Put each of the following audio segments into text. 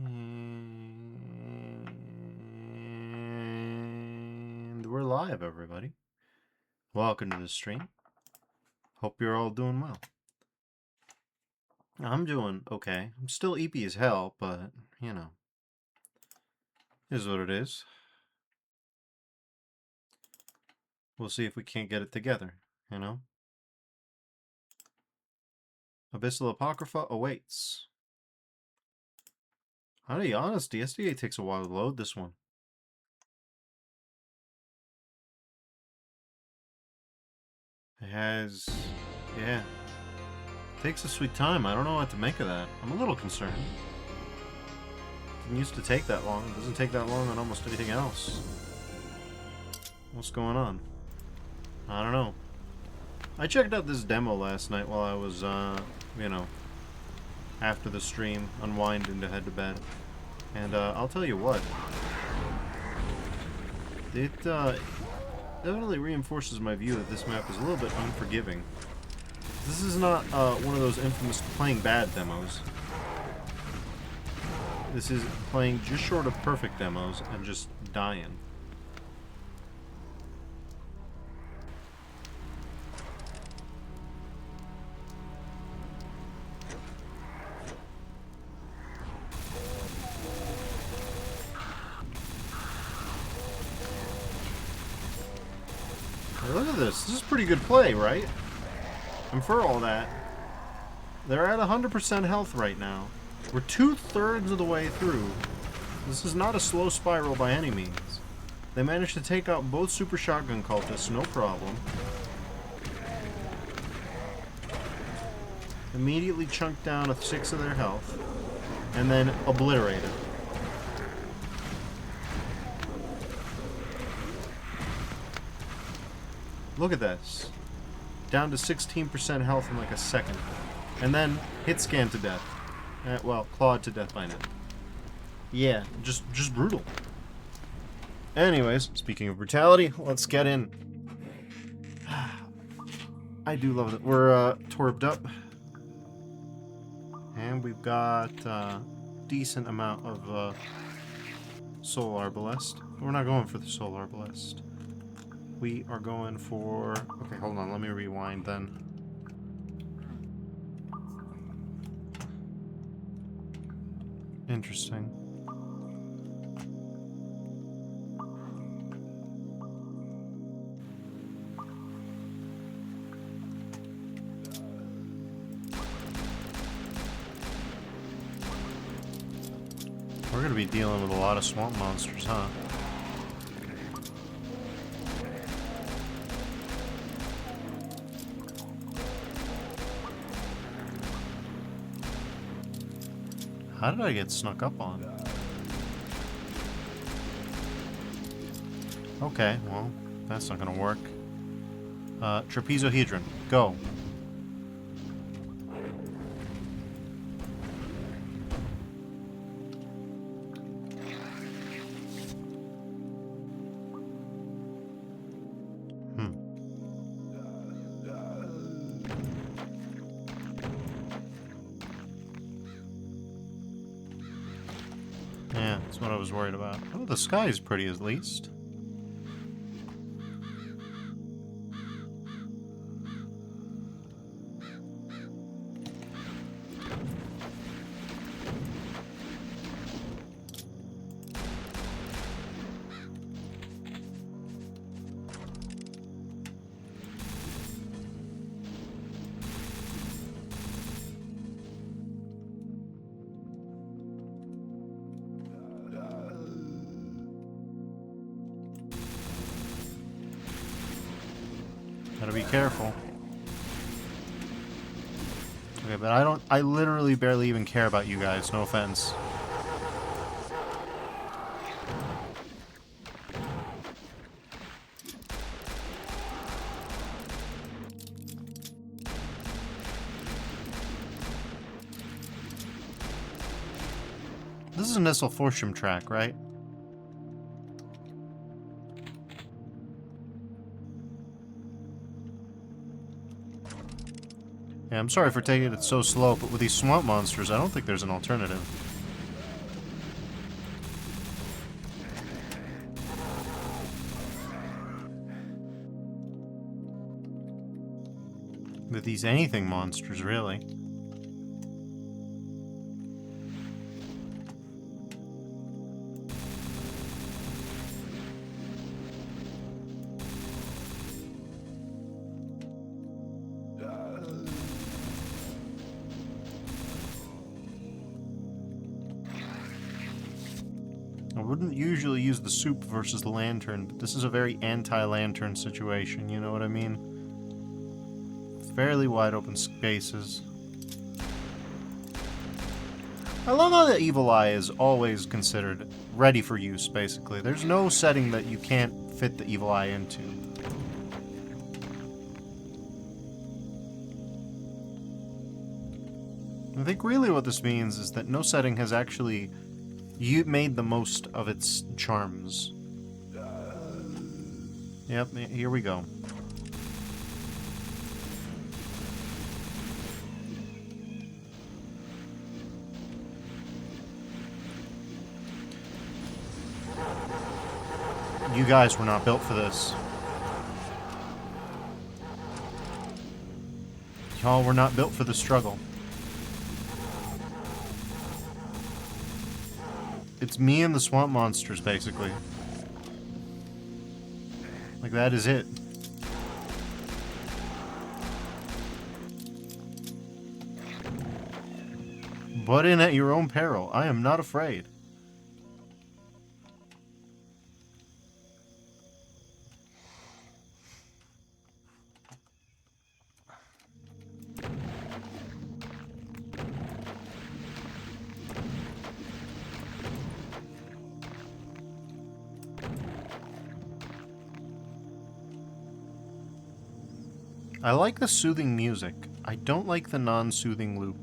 And we're live, everybody. Welcome to the stream. Hope you're all doing well. I'm doing okay. I'm still eepy as hell, but, you know, is what it is. We'll see if we can't get it together, you know? Abyssal Apocrypha awaits. I'll be honest, the SDA takes a while to load this one. It has, yeah. Takes a sweet time. I don't know what to make of that. I'm a little concerned. Didn't used to take that long. It doesn't take that long on almost anything else. What's going on? I don't know. I checked out this demo last night while I was, you know, after the stream, unwinding to head to bed. And, I'll tell you what. It, definitely reinforces my view that this map is a little bit unforgiving. This is not, one of those infamous playing bad demos. This is playing just short of perfect demos and just dying. Hey, look at this. This is pretty good play, right? And for all that, they're at 100% health right now. We're 2/3 of the way through. This is not a slow spiral by any means. They managed to take out both super shotgun cultists, no problem. Immediately chunked down a 6 of their health, and then obliterated. Look at this. Down to 16% health in like a second. And then hit scan to death. Well, clawed to death by now. Yeah, just brutal. Anyways, speaking of brutality, let's get in. I do love that we're torbed up. And we've got a decent amount of Soul Arbalest. We're not going for the Soul Arbalest. We are going for... Okay, hold on, let me rewind then. Interesting. We're going to be dealing with a lot of swamp monsters, huh? How did I get snuck up on? Okay, well, that's not gonna work. Trapezohedron, go. Yeah, that's what I was worried about. Oh, the sky is pretty at least. Gotta be careful. Okay, but I literally barely even care about you guys, no offense. This is a Nissel Fortune track, right? Yeah, I'm sorry for taking it so slow, but with these swamp monsters, I don't think there's an alternative. With these anything monsters, really. I wouldn't usually use the soup versus the lantern, but this is a very anti-lantern situation, you know what I mean? Fairly wide open spaces. I love how the evil eye is always considered ready for use, basically. There's no setting that you can't fit the evil eye into. I think really what this means is that no setting has actually made the most of its charms. Yep, here we go. You guys were not built for this. Y'all were not built for the struggle. It's me and the swamp monsters, basically. Like, that is it. Butt in at your own peril. I am not afraid. I like the soothing music. I don't like the non-soothing loop.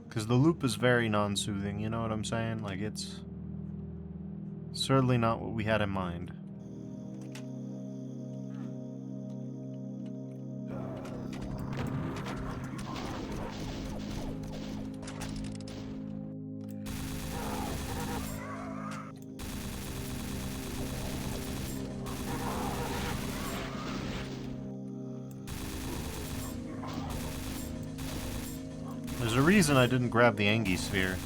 Because the loop is very non-soothing, you know what I'm saying? Like, it's certainly not what we had in mind. There's a reason I didn't grab the Angie sphere.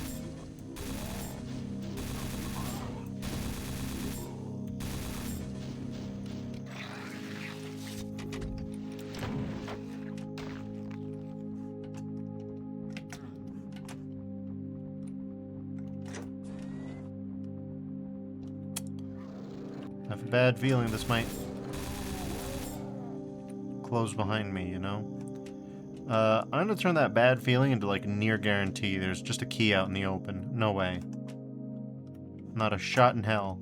I have a bad feeling this might close behind me, you know? I'm gonna turn that bad feeling into, like, near guarantee. There's just a key out in the open. No way. Not a shot in hell.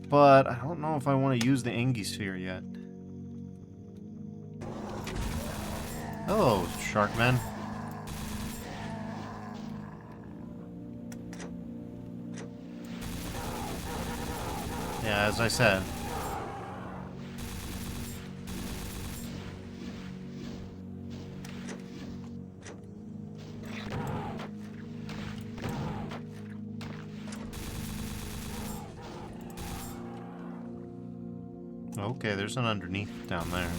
But I don't know if I want to use the Angie sphere yet. Oh, Sharkman. Yeah, as I said. Okay, there's an underneath down there.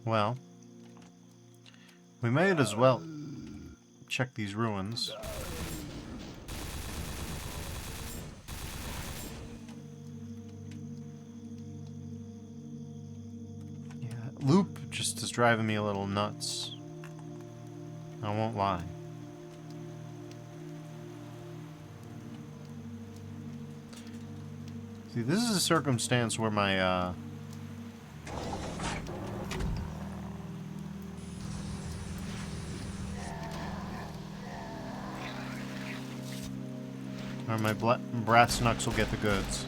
Well, we might as well check these ruins. Yeah, loop just is driving me a little nuts. I won't lie. See, this is a circumstance where my, or my brass knucks will get the goods.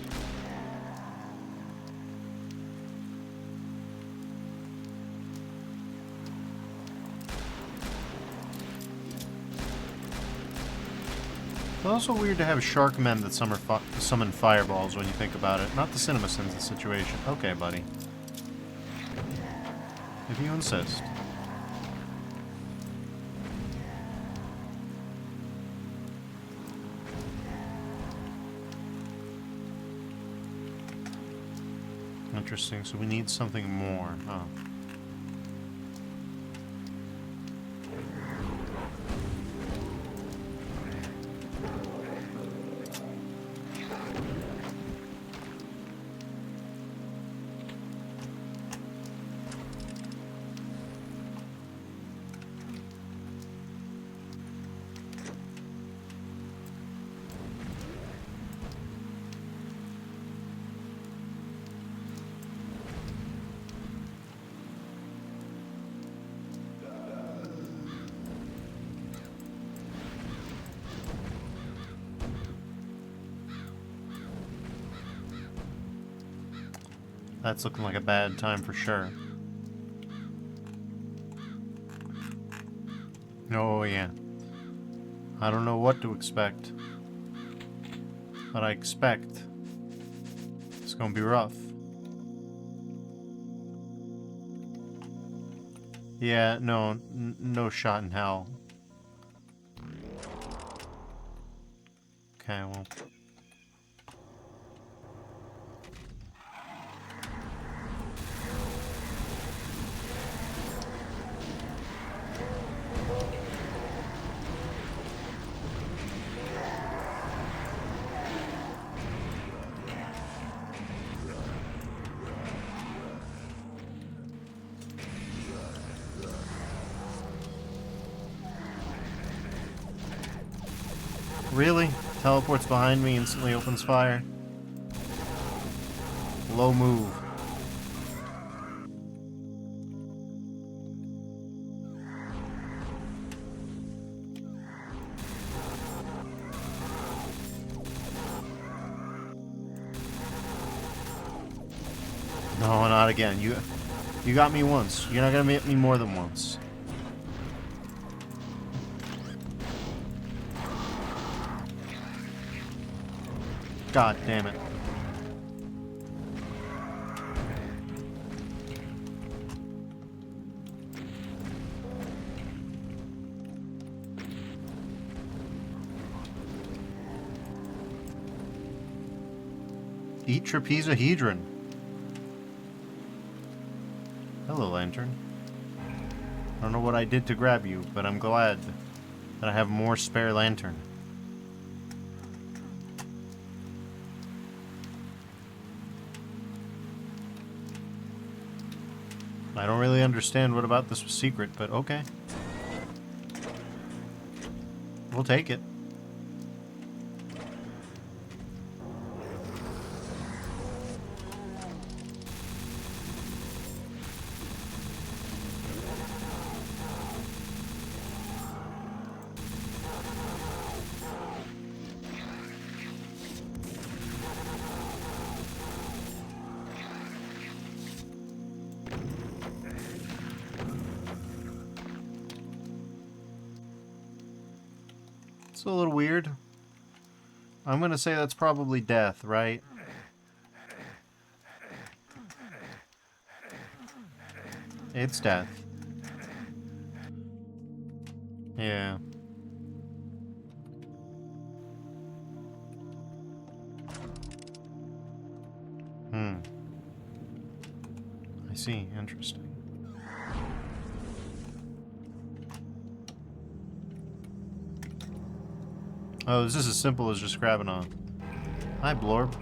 It's also weird to have shark men that summon fireballs when you think about it. Not the cinema sins the situation. Okay, buddy. If you insist. Interesting, so we need something more, huh? That's looking like a bad time for sure. Oh, yeah. I don't know what to expect. But I expect it's gonna be rough. Yeah, no, no shot in hell. Okay, well. Really? Teleports behind me, instantly opens fire. Low move. No, not again. You got me once. You're not gonna hit me more than once. God damn it. Eat trapezohedron. Hello, Lantern. I don't know what I did to grab you, but I'm glad that I have more spare lantern. I don't really understand what about this was secret, but okay. We'll take it. It's a little weird. I'm gonna say that's probably death, right? It's death. Yeah. I see. Interesting. Oh, this is as simple as just grabbing on. Hi, Blorb.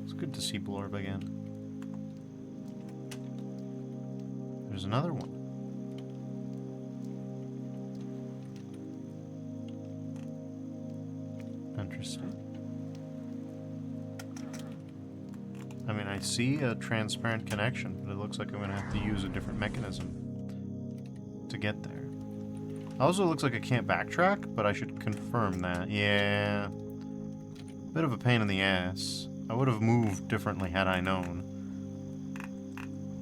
It's good to see Blorb again. There's another one. Interesting. I mean, I see a transparent connection, but it looks like I'm going to have to use a different mechanism to get there. Also, it looks like I can't backtrack, but I should confirm that. Yeah. Bit of a pain in the ass. I would have moved differently had I known.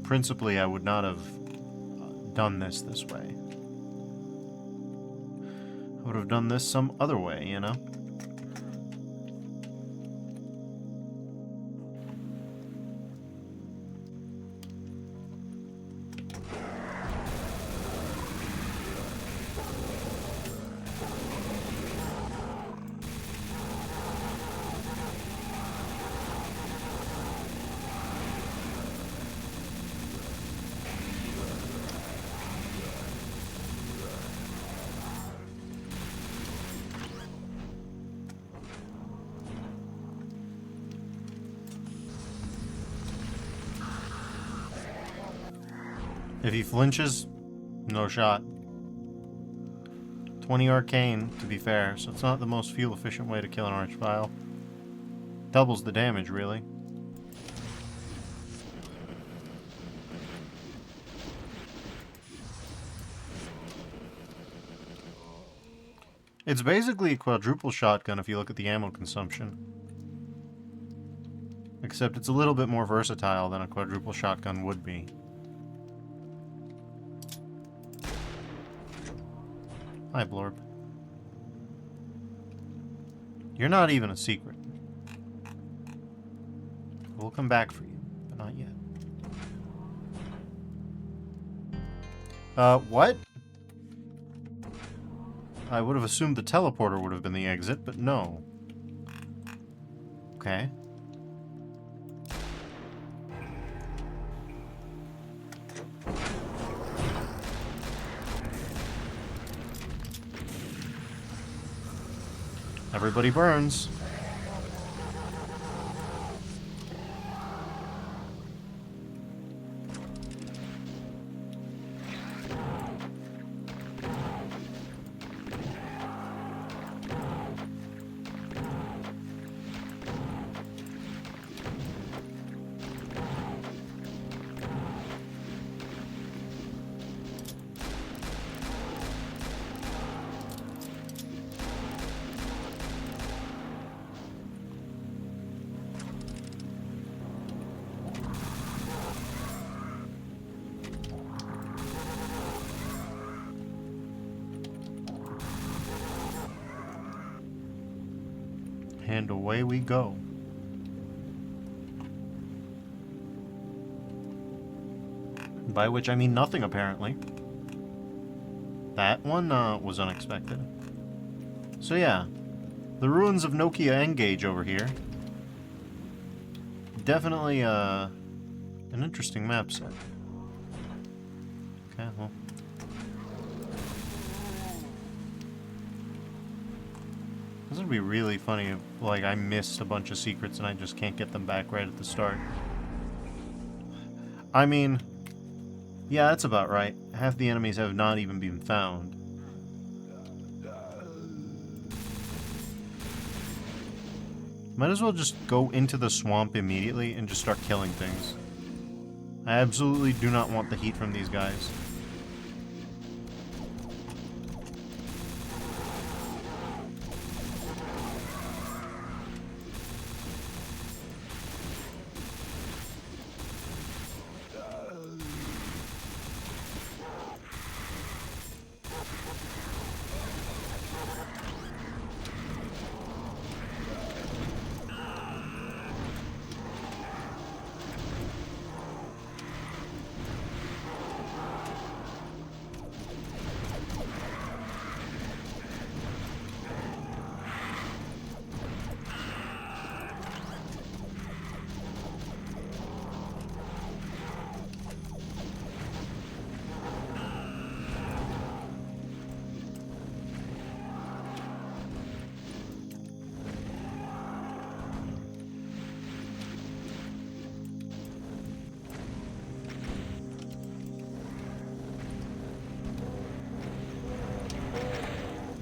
Principally, I would not have done this way. I would have done this some other way, you know? If he flinches, no shot. 20 arcane, to be fair, so it's not the most fuel-efficient way to kill an archvile. Doubles the damage, really. It's basically a quadruple shotgun if you look at the ammo consumption. Except it's a little bit more versatile than a quadruple shotgun would be. Hi, Blorb. You're not even a secret. We'll come back for you, but not yet. What? I would have assumed the teleporter would have been the exit, but no. Okay. Everybody burns. And away we go. By which I mean nothing, apparently. That one was unexpected. So yeah, the ruins of Nokia Engage over here. Definitely an interesting map set. Okay, well. This would be really funny if, like, I missed a bunch of secrets and I just can't get them back right at the start. I mean, yeah, that's about right. Half the enemies have not even been found. Might as well just go into the swamp immediately and just start killing things. I absolutely do not want the heat from these guys.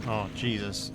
Oh, Jesus.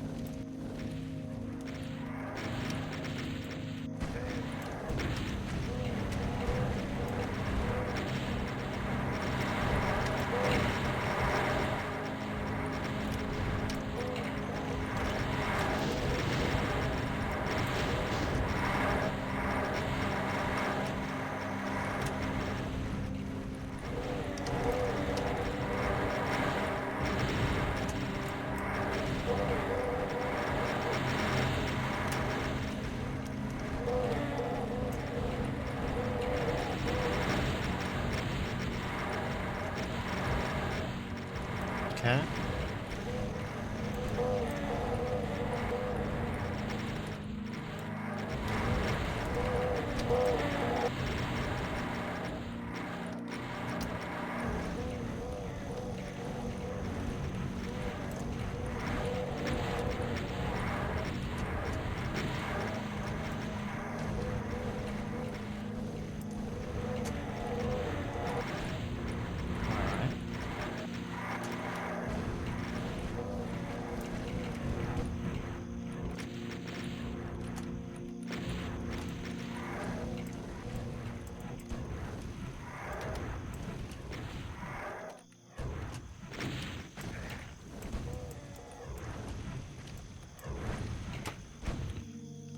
Okay.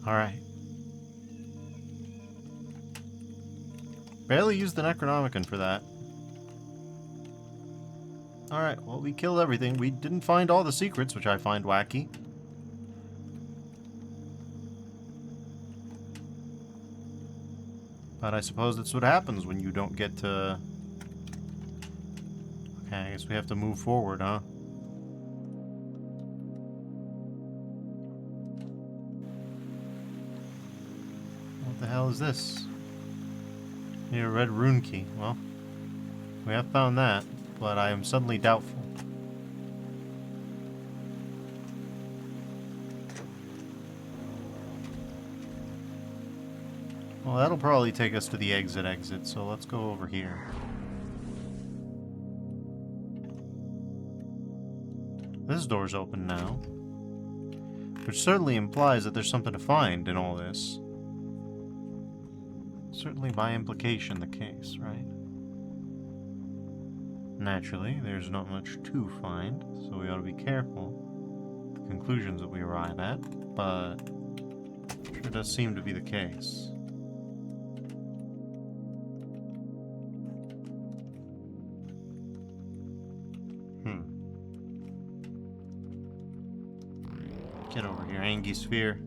Alright. Barely used the Necronomicon for that. Alright, well, we killed everything. We didn't find all the secrets, which I find wacky. But I suppose that's what happens when you don't get to... Okay, I guess we have to move forward, huh? What the hell is this? Need a red rune key. Well, we have found that, but I am suddenly doubtful. Well, that'll probably take us to the exit, so let's go over here. This door's open now. Which certainly implies that there's something to find in all this. Certainly by implication the case, right? Naturally, there's not much to find, so we ought to be careful with the conclusions that we arrive at, but it sure does seem to be the case. Get over here, Angie Sphere.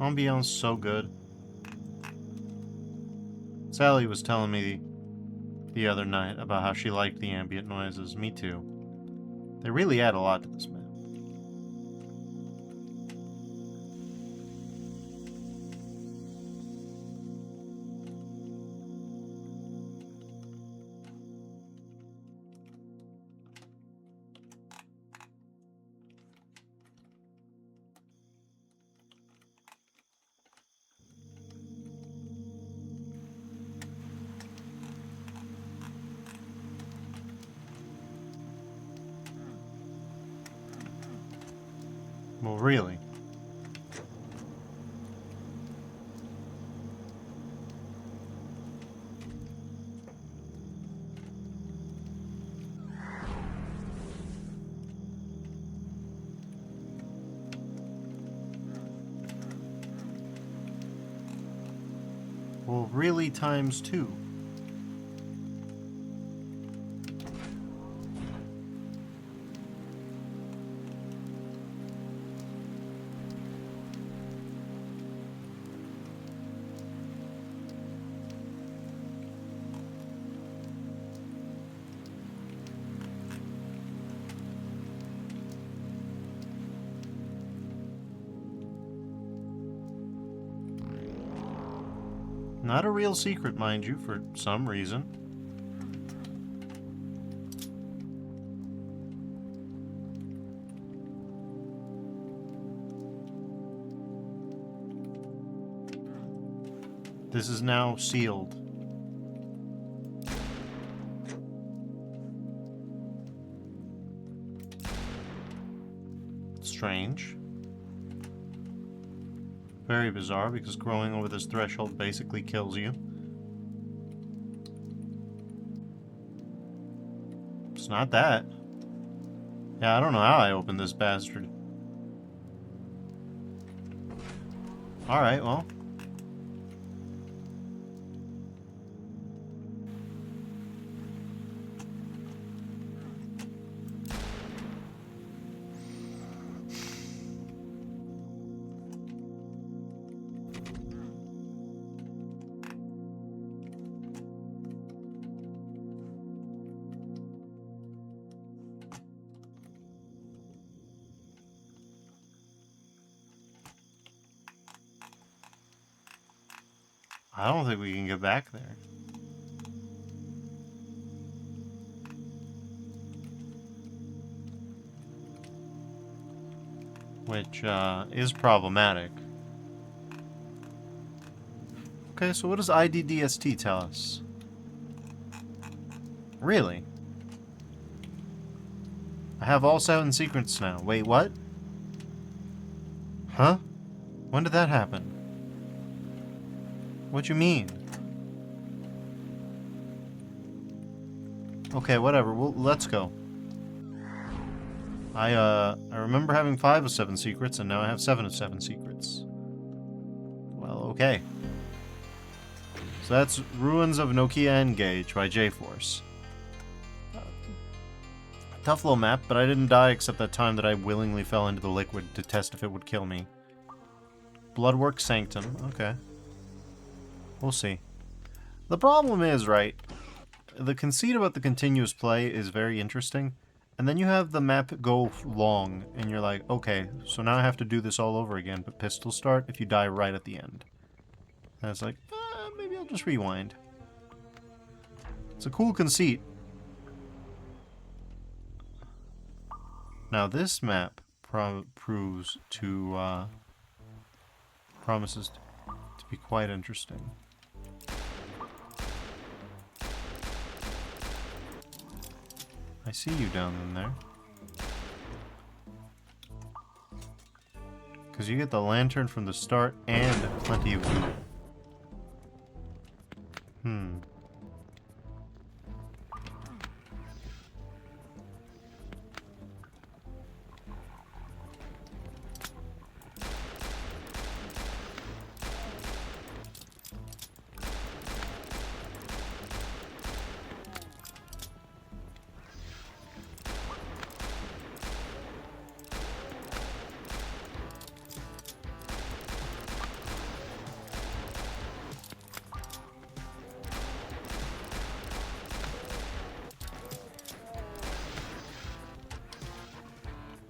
Ambiance so good. Sally was telling me the other night about how she liked the ambient noises. Me too. They really add a lot to this map. Well, really? Well, really times 2. Not a real secret, mind you, for some reason. This is now sealed. Strange. Very bizarre, because growing over this threshold basically kills you. It's not that. Yeah, I don't know how I opened this bastard. Alright, well. I don't think we can get back there. Which, is problematic. Okay, so what does IDDST tell us? Really? I have all 7 secrets now. Wait, what? Huh? When did that happen? What you mean? Okay, whatever. Let's go. I remember having 5 of 7 secrets, and now I have 7 of 7 secrets. Well, okay. So that's Ruins of Nokia Engage by J-Force. Tough little map, but I didn't die except that time that I willingly fell into the liquid to test if it would kill me. Bloodwork Sanctum. Okay. We'll see. The problem is, right, the conceit about the continuous play is very interesting, and then you have the map go long, and you're like, okay, so now I have to do this all over again, but pistol start if you die right at the end. And it's like, maybe I'll just rewind. It's a cool conceit. Now this map promises to be quite interesting. I see you down in there. Because you get the lantern from the start and plenty of loot.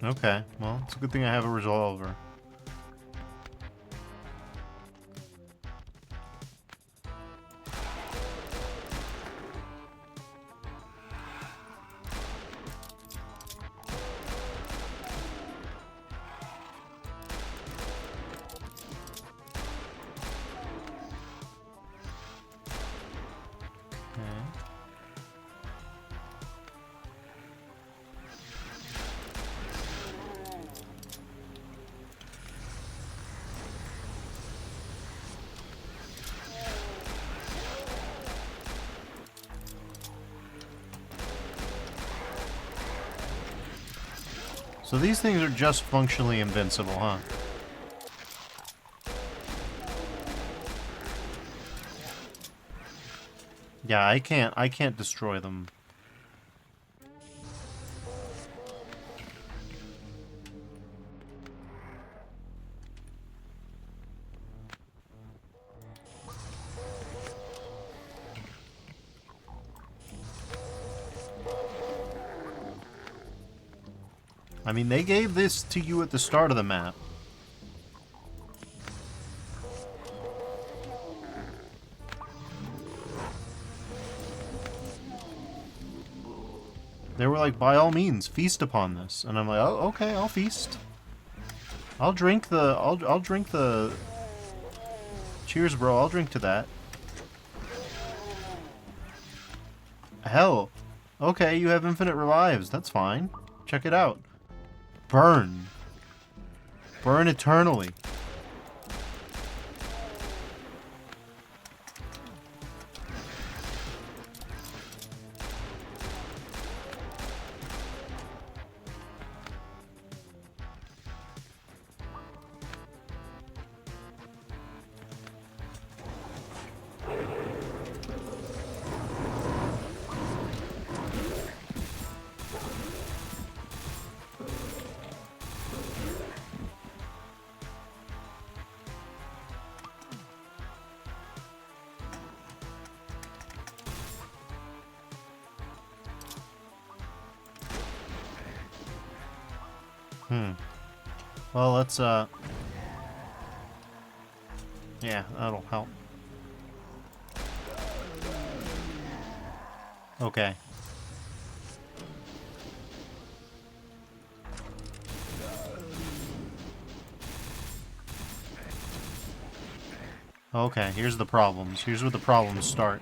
Okay, well, it's a good thing I have a resolver. So these things are just functionally invincible, huh? Yeah, I can't destroy them. I mean, they gave this to you at the start of the map. They were like, by all means, feast upon this. And I'm like, oh, okay, I'll feast. I'll drink the... Cheers, bro, I'll drink to that. Hell. Okay, you have infinite revives. That's fine. Check it out. Burn. Burn eternally. Well, let's, yeah, that'll help. Okay. Okay, here's the problems. Here's where the problems start.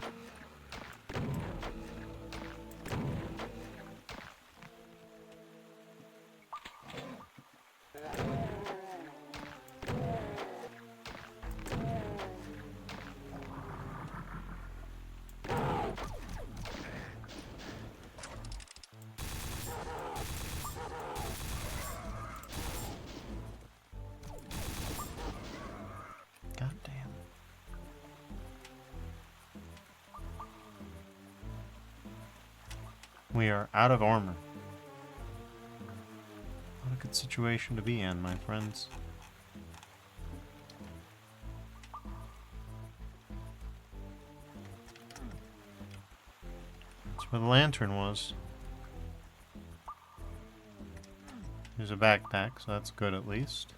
We are out of armor. Not a good situation to be in, my friends. That's where the lantern was. There's a backpack, so that's good at least.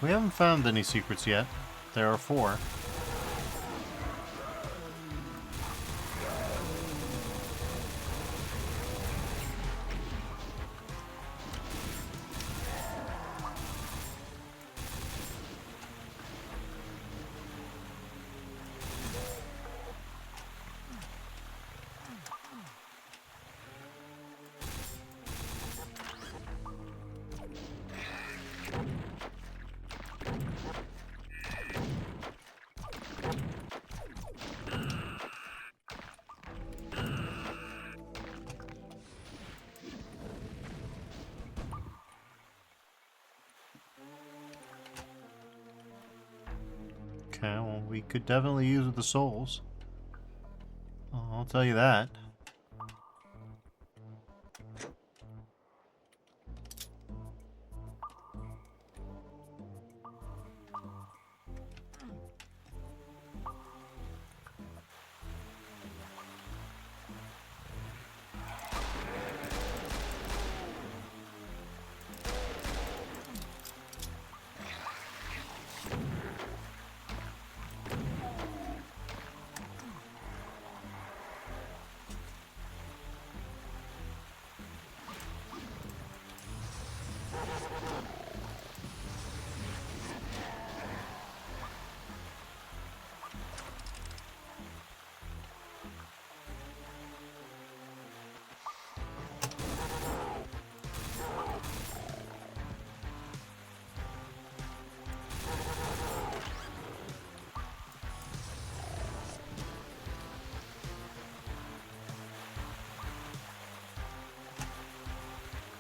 We haven't found any secrets yet. There are 4. Okay, well, we could definitely use the souls. I'll tell you that.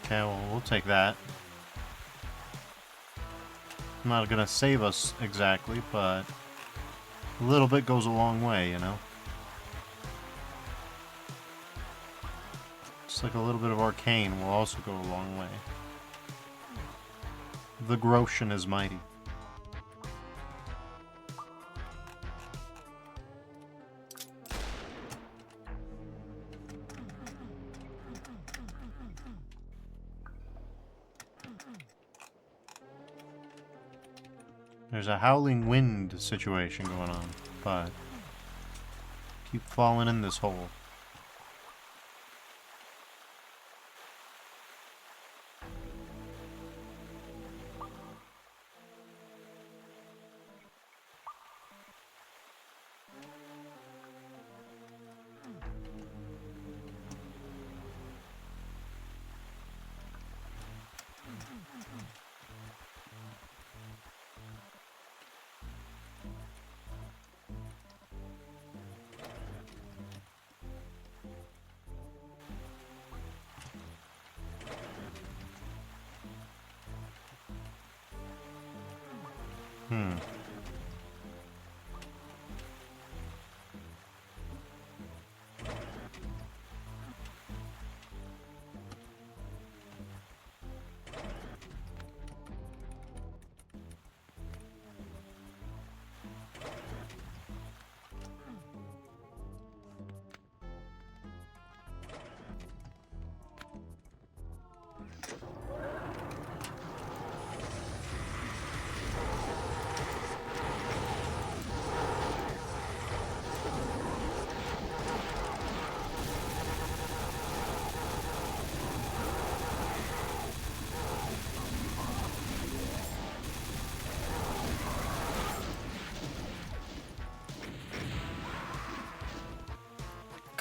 Okay, well, we'll take that. Not gonna save us exactly, but a little bit goes a long way, you know? Just like a little bit of arcane will also go a long way. The Groshen is mighty. There's a howling wind situation going on, but keep falling in this hole.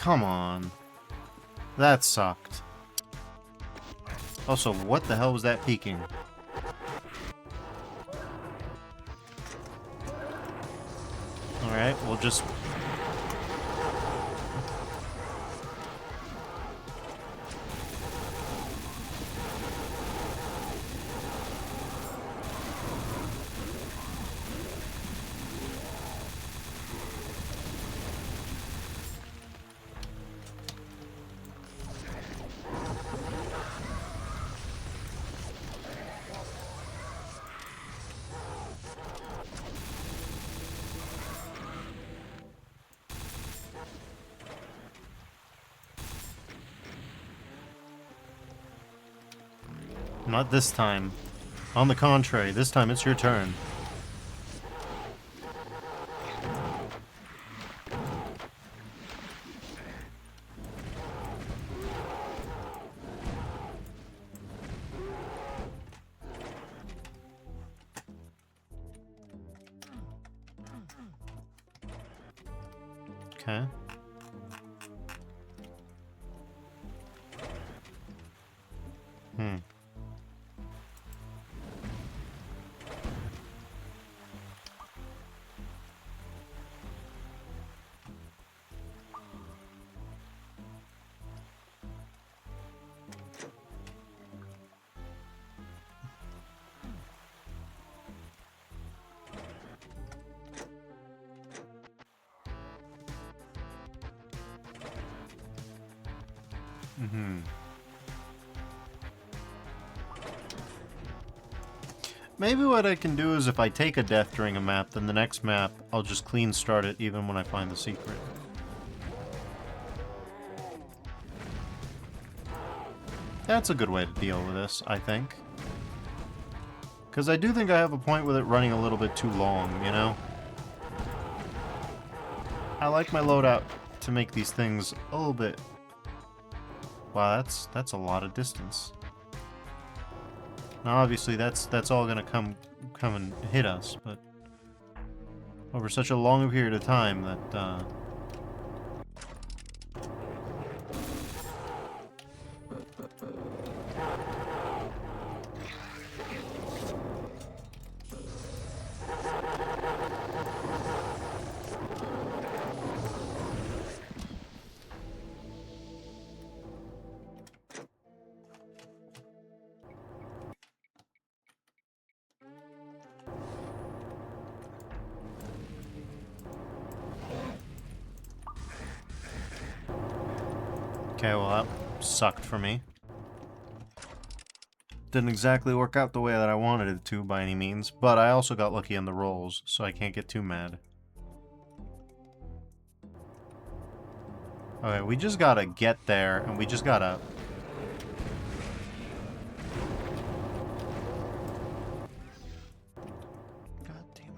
come on. That sucked. Also, what the hell was that peeking? Alright, we'll just... Not this time. On the contrary, this time it's your turn. Okay. Maybe what I can do is if I take a death during a map, then the next map, I'll just clean start it even when I find the secret. That's a good way to deal with this, I think. Because I do think I have a point with it running a little bit too long, you know? I like my loadout to make these things a little bit... Wow, that's a lot of distance. Now, obviously, that's all gonna come and hit us, but over such a long period of time that okay, well, that sucked for me. Didn't exactly work out the way that I wanted it to by any means, but I also got lucky on the rolls, so I can't get too mad. Okay, we just gotta get there, and we just gotta... God damn it.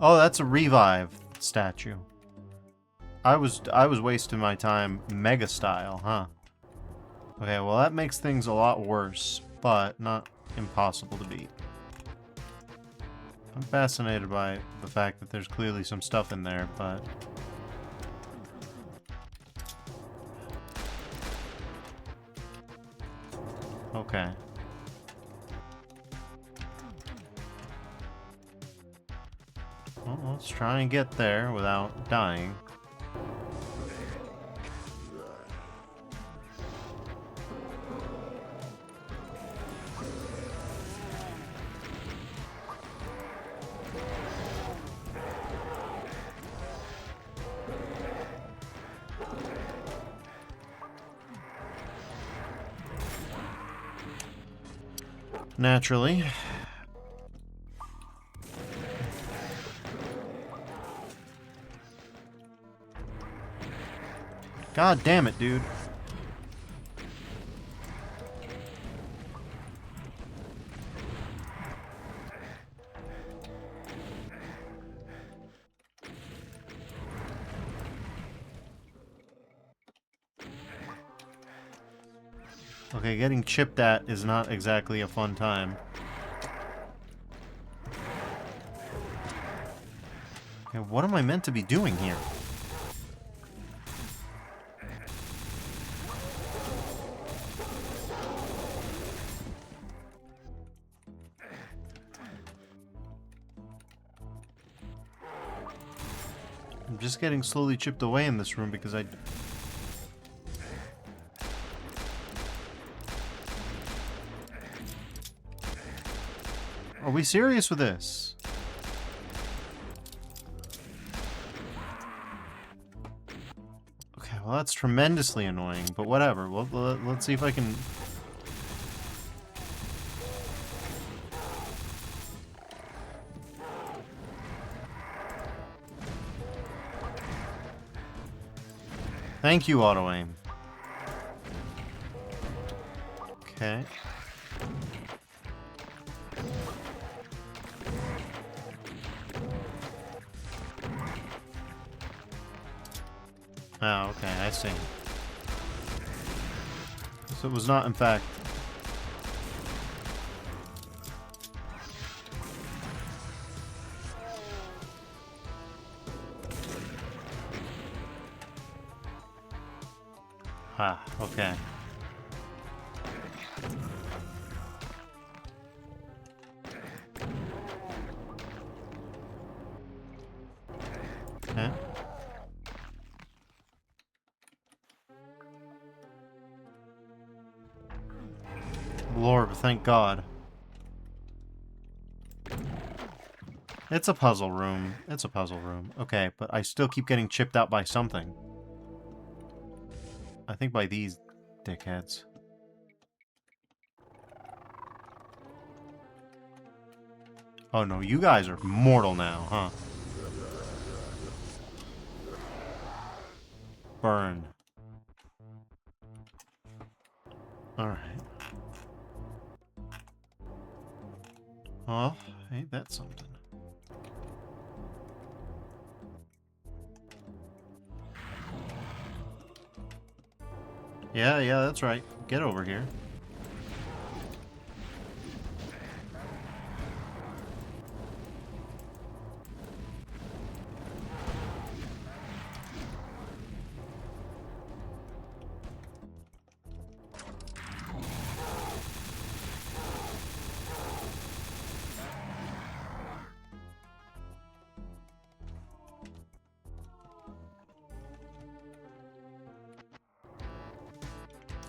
Oh, that's a revive statue. I was wasting my time mega style, huh? Okay, well that makes things a lot worse, but not impossible to beat. I'm fascinated by the fact that there's clearly some stuff in there, but... Okay. Well, let's try and get there without dying. Naturally. God damn it, dude. Okay, getting chipped at is not exactly a fun time. Okay, what am I meant to be doing here? I'm just getting slowly chipped away in this room because I... Are we serious with this? Okay, well that's tremendously annoying, but whatever. Let's see if I can... Thank you, auto-aim. Okay. Oh, okay, I see. So it was not, in fact... Ah, okay. Okay. Lord, thank God. It's a puzzle room. It's a puzzle room. Okay, but I still keep getting chipped out by something. I think by these dickheads. Oh no, you guys are mortal now, huh? Burn. Alright. Well, ain't that something? Yeah, that's right. Get over here.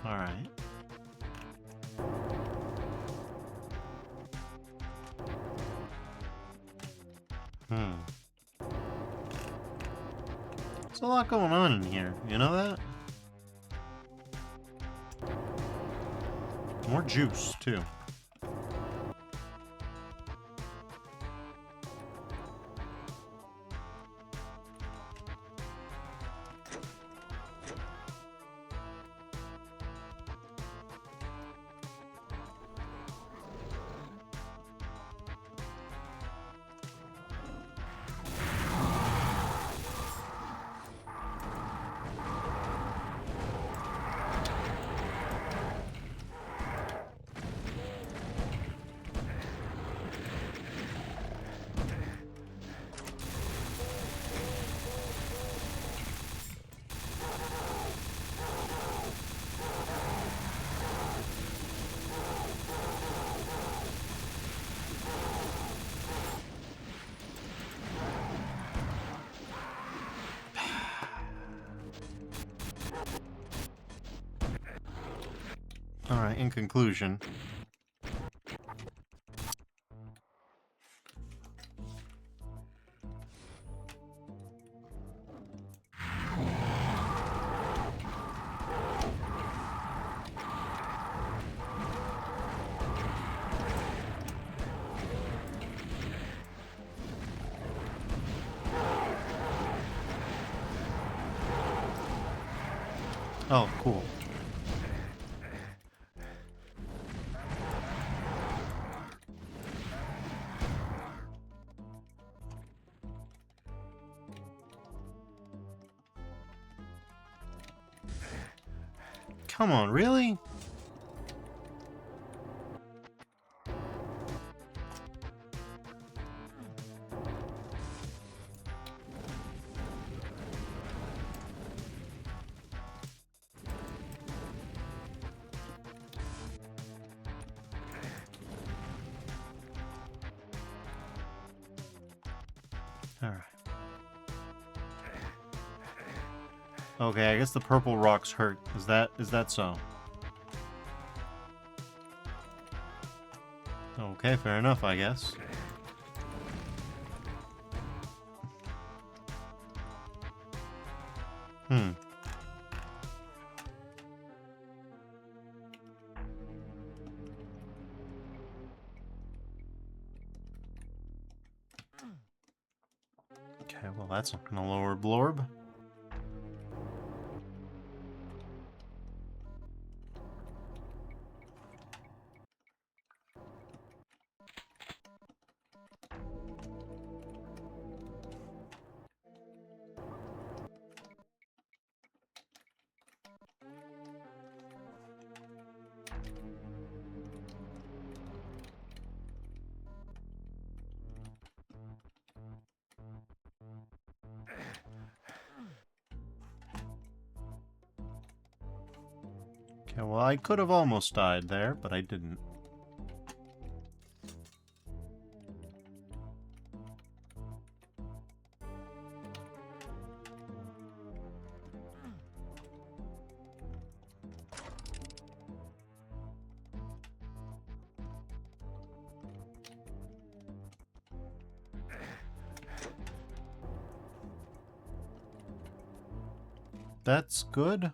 Alright. There's a lot going on in here. You know that? More juice, too. Alright, in conclusion... Oh, cool. Come on, really? Alright. Okay, I guess the purple rocks hurt. Is that so? Okay, fair enough, I guess. Okay, well that's not gonna lower Blorb. Okay, well I could have almost died there, but I didn't. That's good.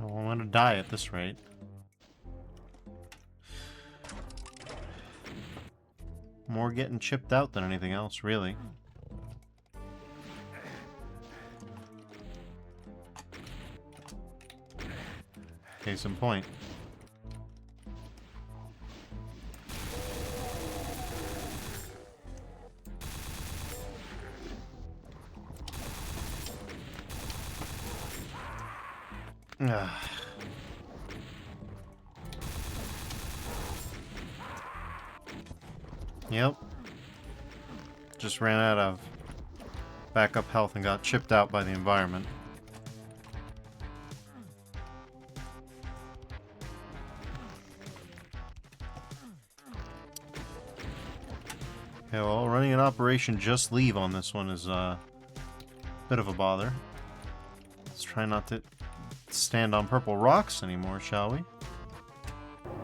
Well, I'm gonna die at this rate. More getting chipped out than anything else, really. Case in point. Yep. Just ran out of backup health and got chipped out by the environment. Okay, well, running an Operation Just Leave on this one is a bit of a bother. Let's try not to stand on purple rocks anymore, shall we?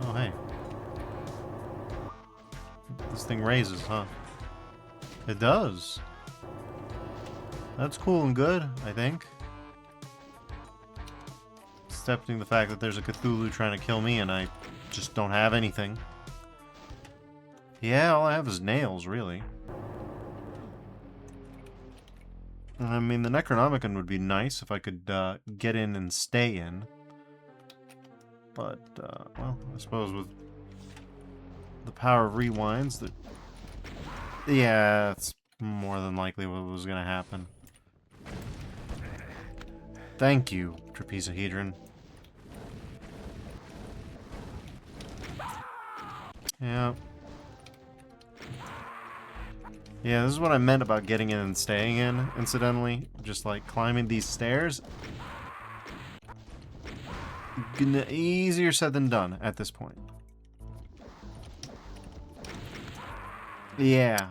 Oh, hey. This thing raises, huh? It does. That's cool and good, I think. Accepting the fact that there's a Cthulhu trying to kill me and I just don't have anything. Yeah, all I have is nails, really. I mean, the Necronomicon would be nice if I could get in and stay in. But, well, I suppose with the power of rewinds, that... Yeah, it's more than likely what was going to happen. Thank you, Trapezohedron. Yeah. Yeah, this is what I meant about getting in and staying in, incidentally. Just like climbing these stairs. Easier said than done at this point. Yeah.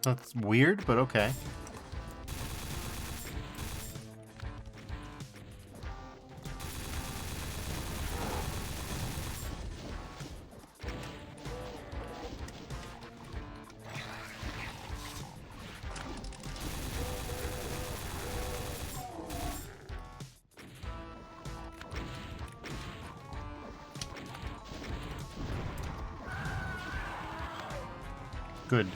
That's weird, but okay. Good.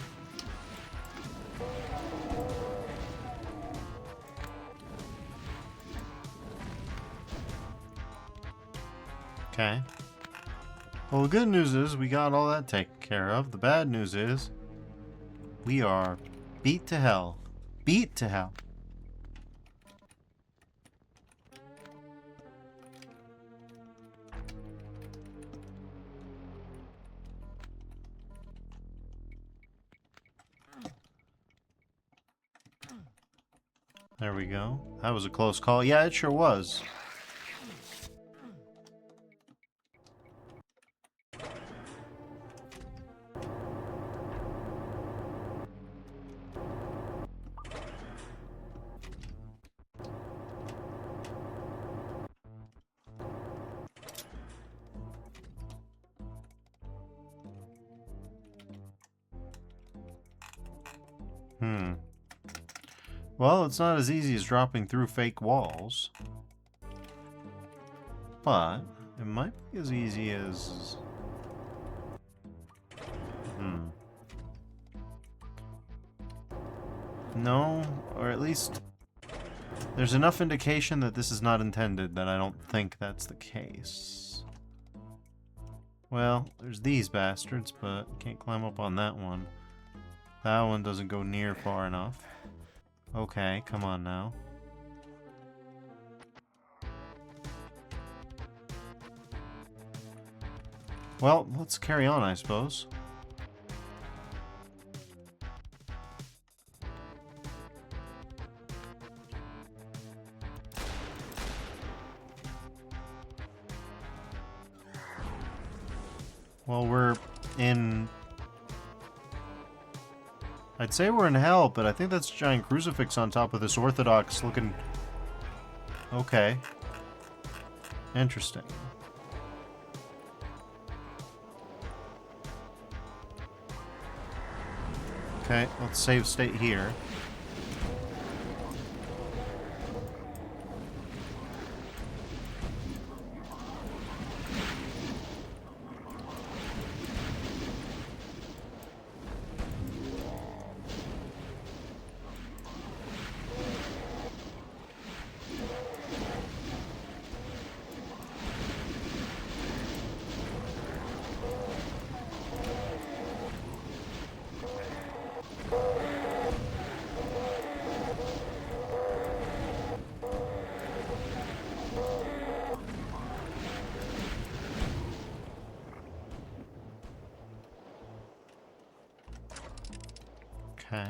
Okay. Well, the good news is we got all that taken care of. The bad news is we are beat to hell. Beat to hell. There we go. That was a close call. Yeah, it sure was. Well, it's not as easy as dropping through fake walls. But it might be as easy as... No, or at least there's enough indication that this is not intended that I don't think that's the case. Well, there's these bastards, but can't climb up on that one. That one doesn't go near far enough. Okay, come on now. Well, let's carry on, I suppose. Well, we're in... I'd say we're in hell, but I think that's a giant crucifix on top of this orthodox looking... Okay. Interesting. Okay, let's save state here. Okay.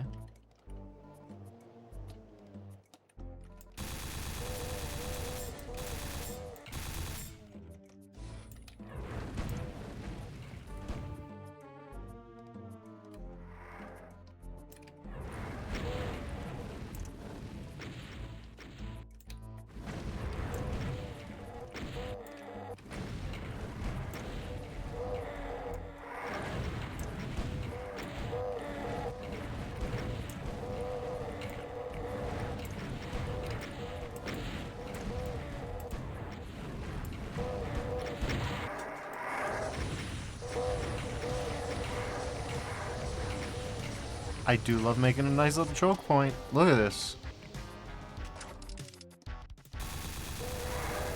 I do love making a nice little choke point. Look at this.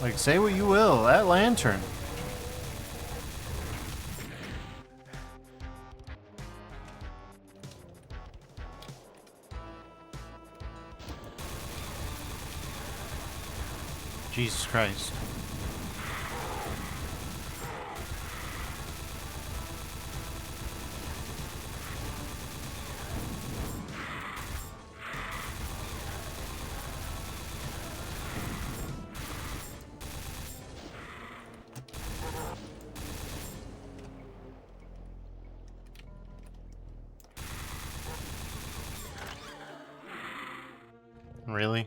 Like, say what you will, that lantern. Jesus Christ. Really?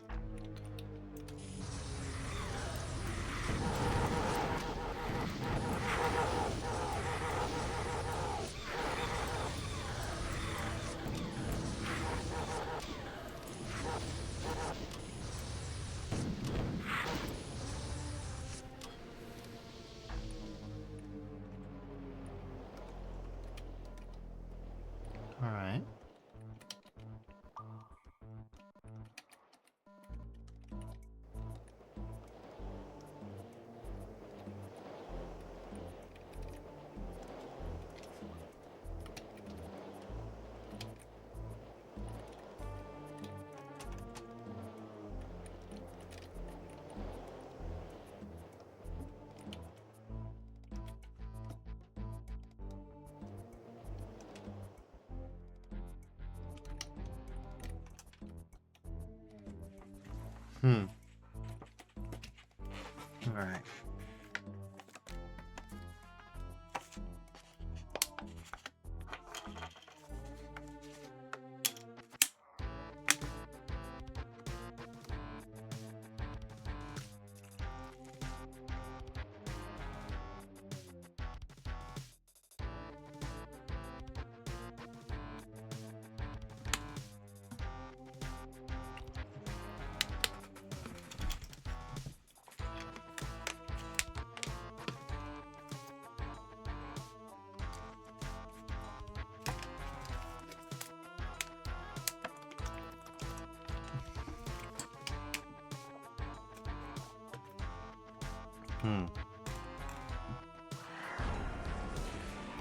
All right. All right.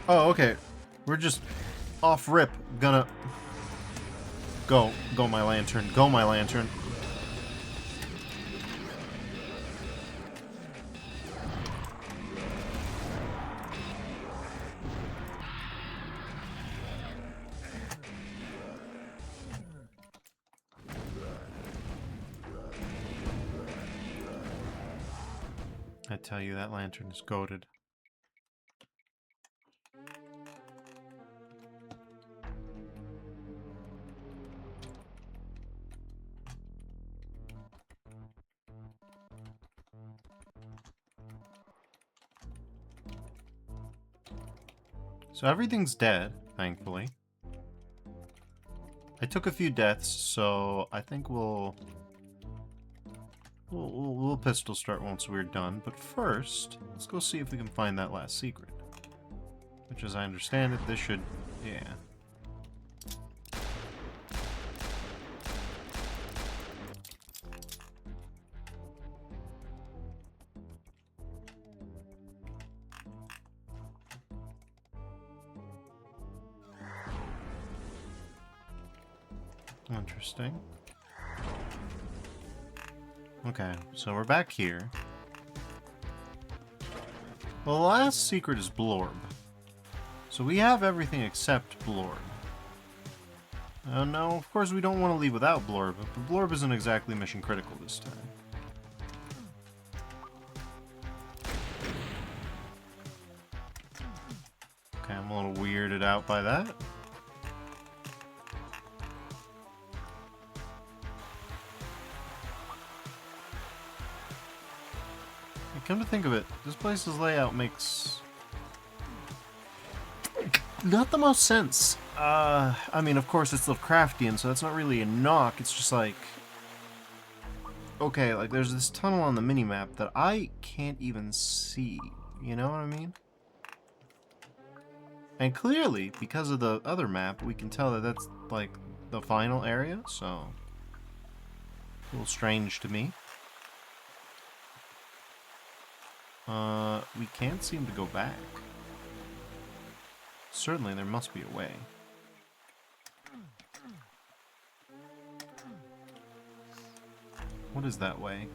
Oh, okay. We're just off rip. Gonna go my lantern. Go my lantern. I tell you, that lantern is goated. So everything's dead, thankfully. I took a few deaths, so I think we'll pistol start once we're done. But first, let's go see if we can find that last secret. Which, as I understand it, this should... yeah. Interesting. Okay, so we're back here. Well, the last secret is Blorb. So we have everything except Blorb. Now, of course, we don't want to leave without Blorb, but Blorb isn't exactly mission critical this time. Okay, I'm a little weirded out by that. Come to think of it, this place's layout makes not the most sense. I mean, of course it's Lovecraftian, so that's not really a knock, it's just like... okay, like there's this tunnel on the minimap that I can't even see, you know what I mean? And clearly, because of the other map, we can tell that that's, like, the final area, so... a little strange to me. We can't seem to go back. Certainly, there must be a way. What is that way?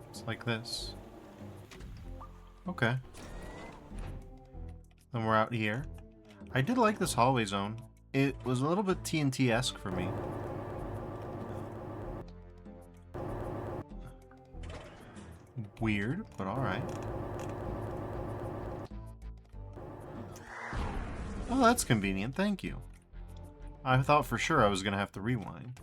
It's like this. Okay. Then we're out here. I did like this hallway zone. It was a little bit TNT-esque for me. Weird, but alright. Oh, that's convenient, thank you. I thought for sure I was gonna have to rewind.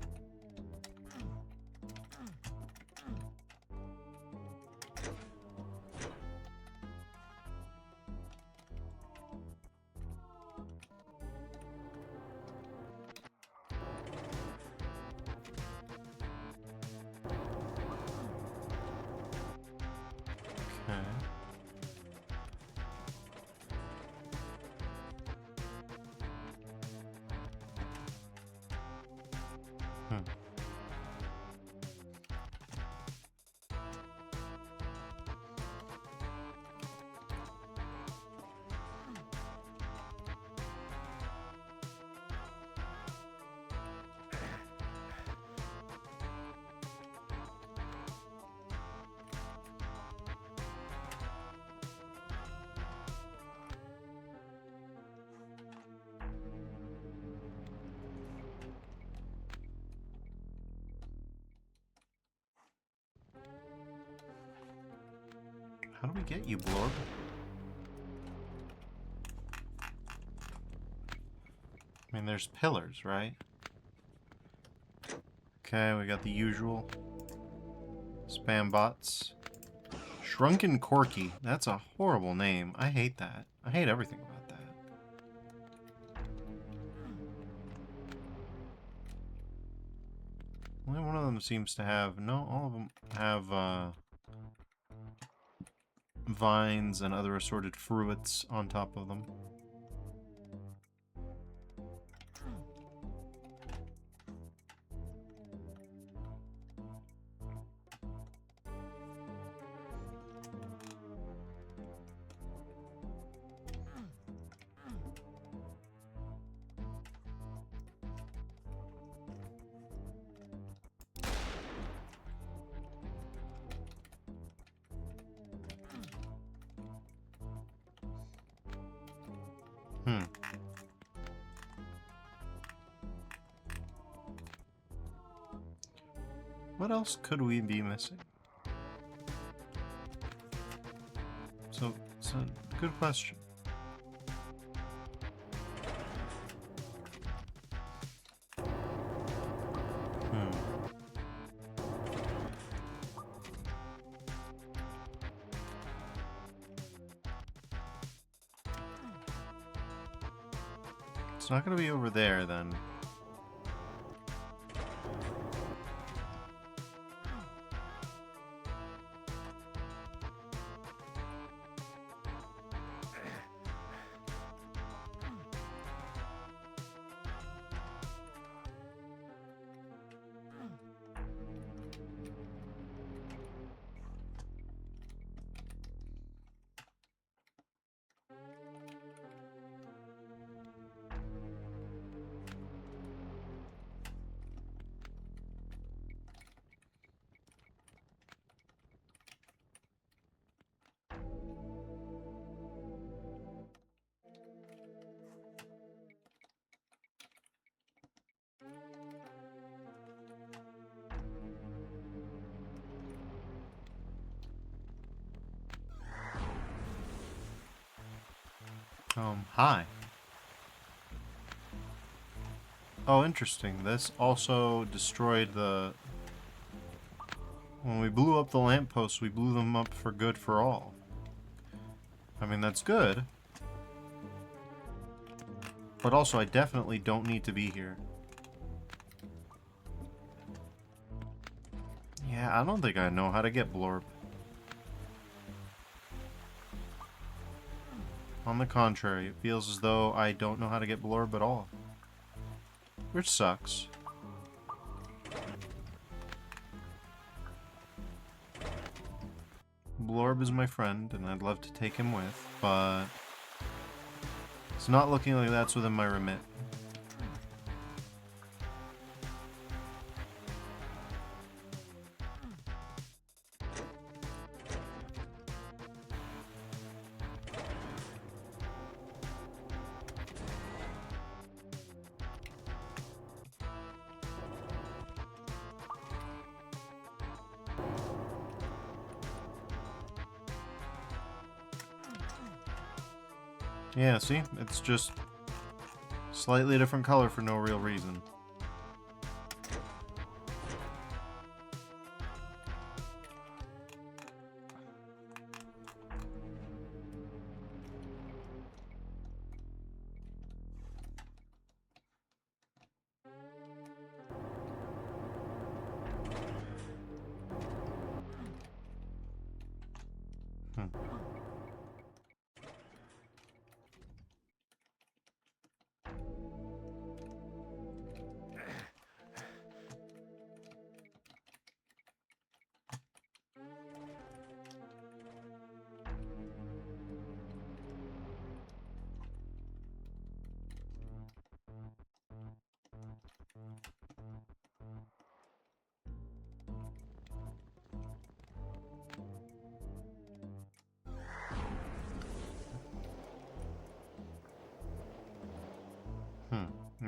How do we get you, Blorb? I mean, there's pillars, right? Okay, we got the usual. Spam bots. Shrunken Corky. That's a horrible name. I hate that. I hate everything about that. Only one of them seems to have... No, all of them have, vines and other assorted fruits on top of them. What else could we be missing? So good question. It's not going to be over there, then. Hi. Oh, interesting. This also destroyed the... When we blew up the lampposts, we blew them up for good for all. I mean, that's good. But also, I definitely don't need to be here. Yeah, I don't think I know how to get Blorb. On the contrary, it feels as though I don't know how to get Blorb at all. Which sucks. Blorb is my friend, and I'd love to take him with, but it's not looking like that's within my remit. Yeah, see? It's just slightly different color for no real reason.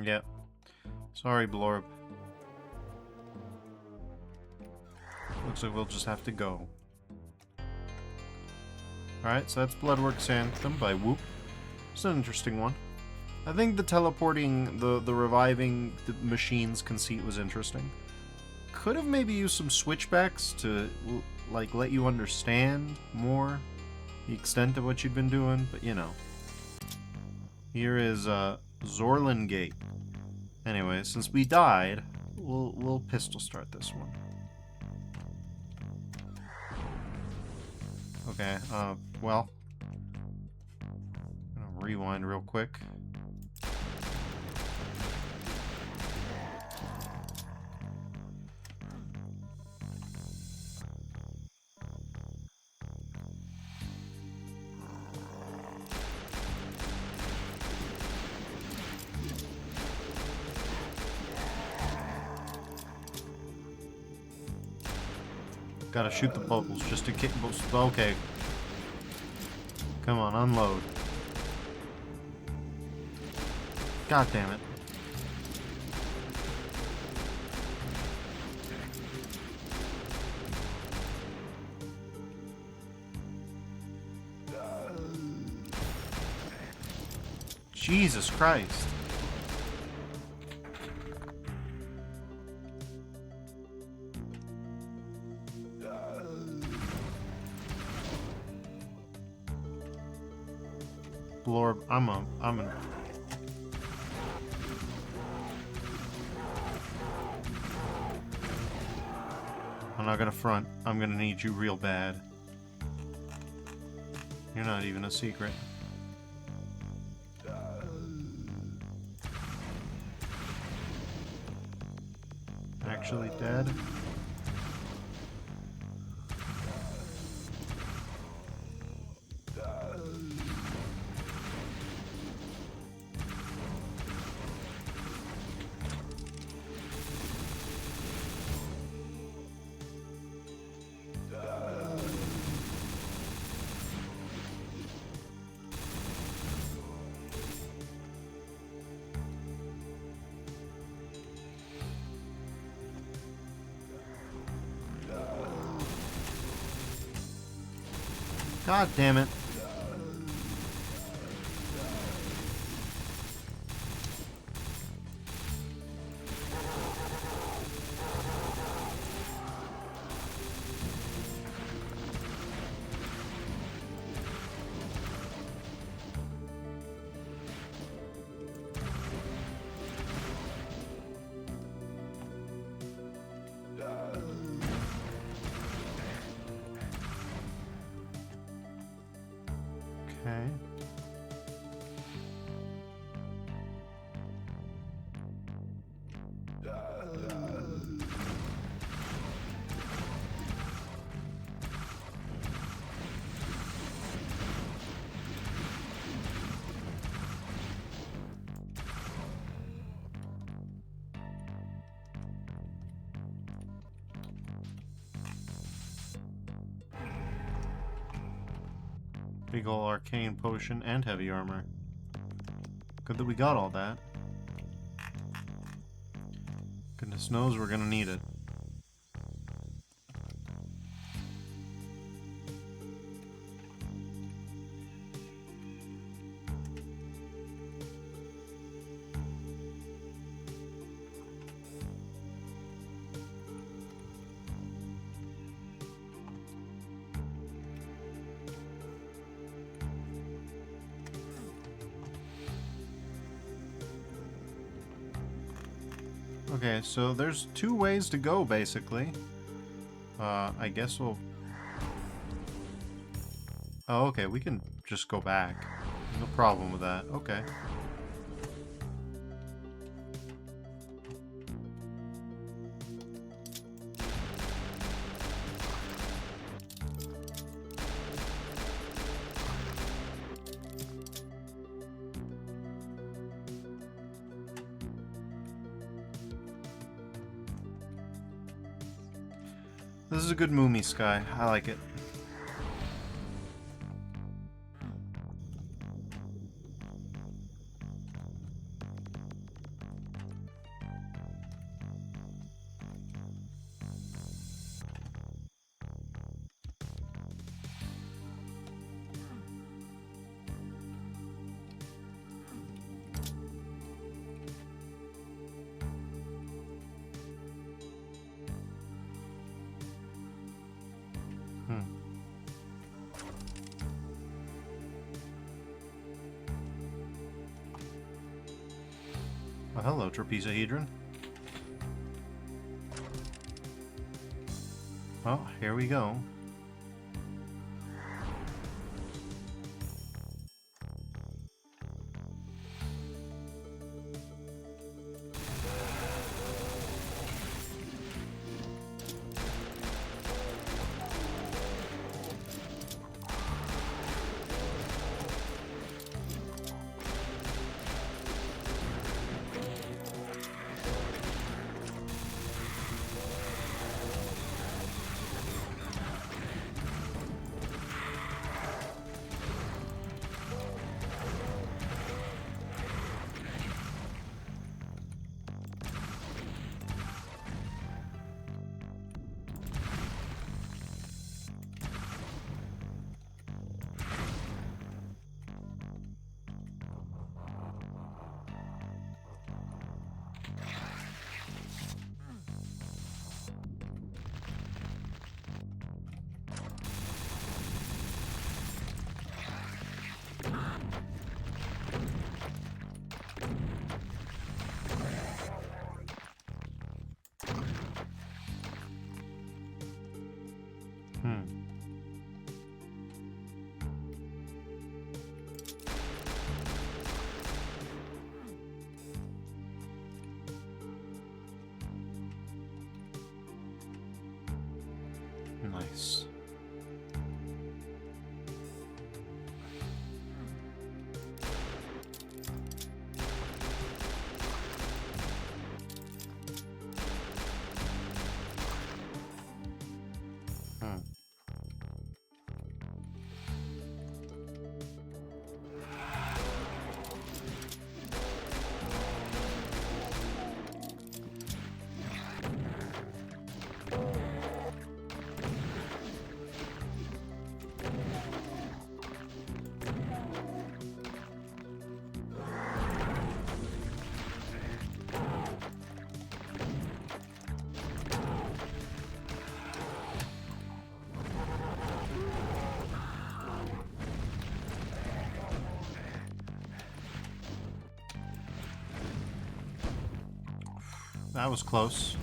Yep. Sorry, Blorb. Looks like we'll just have to go. Alright, so that's Bloodworks Anthem by Whoop. It's an interesting one. I think the teleporting, the reviving the machines conceit was interesting. Could have maybe used some switchbacks to, like, let you understand more the extent of what you've been doing, but you know. Here is Zorlin Gate. Anyway, since we died, we'll pistol start this one. Okay, well, I'm gonna rewind real quick. Gotta shoot the bubbles just to kick most. Okay. Come on, unload. God damn it. Jesus Christ. Blorb, I'm not gonna front. I'm gonna need you real bad. You're not even a secret. Actually dead? God damn it. Okay. Big ol' arcane potion and heavy armor. Good that we got all that. Goodness knows we're gonna need it. Okay, so there's two ways to go, basically. I guess we'll... Oh, okay, we can just go back. No problem with that. Okay. This is a good Moomy sky. I like it. Well, hello, trapezohedron. Well, here we go. Nice. That was close.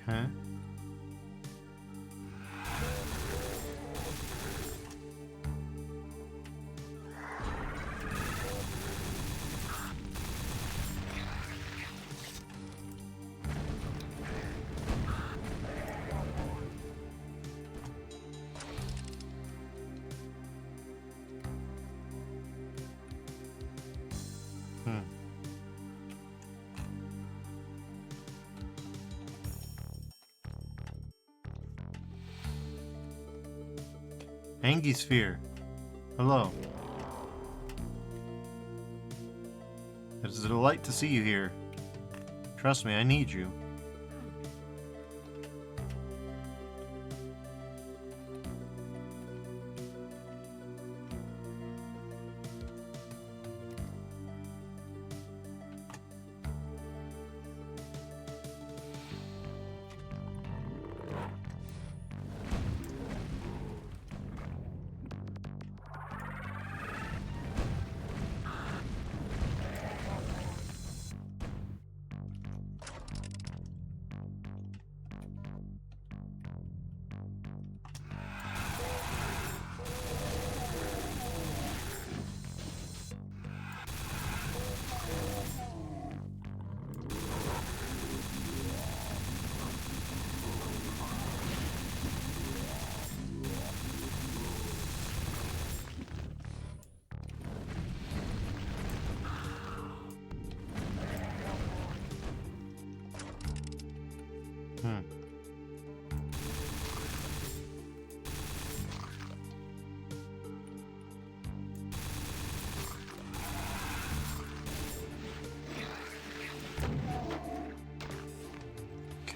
Okay. Angie Sphere. Hello. It is a delight to see you here. Trust me, I need you.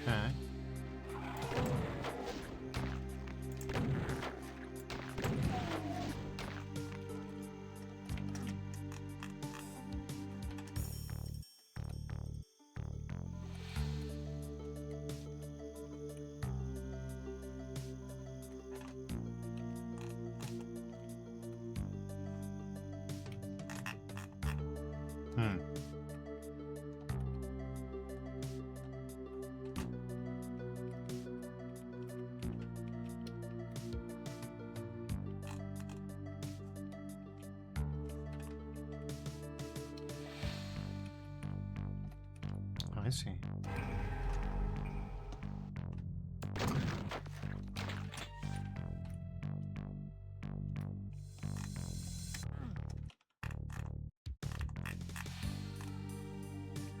Okay. I see.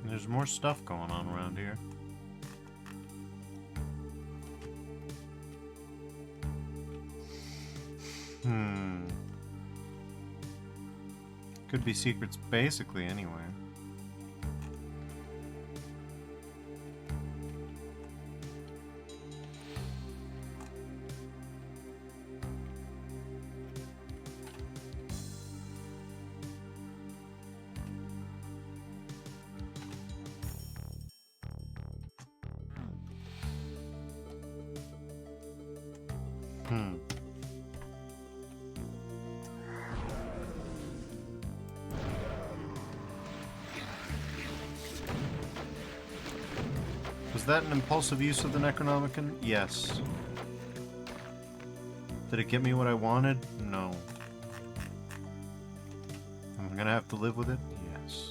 There's more stuff going on around here. Could be secrets basically anywhere. Was that an impulsive use of the Necronomicon? Yes. Did it get me what I wanted? No. I'm gonna have to live with it? Yes.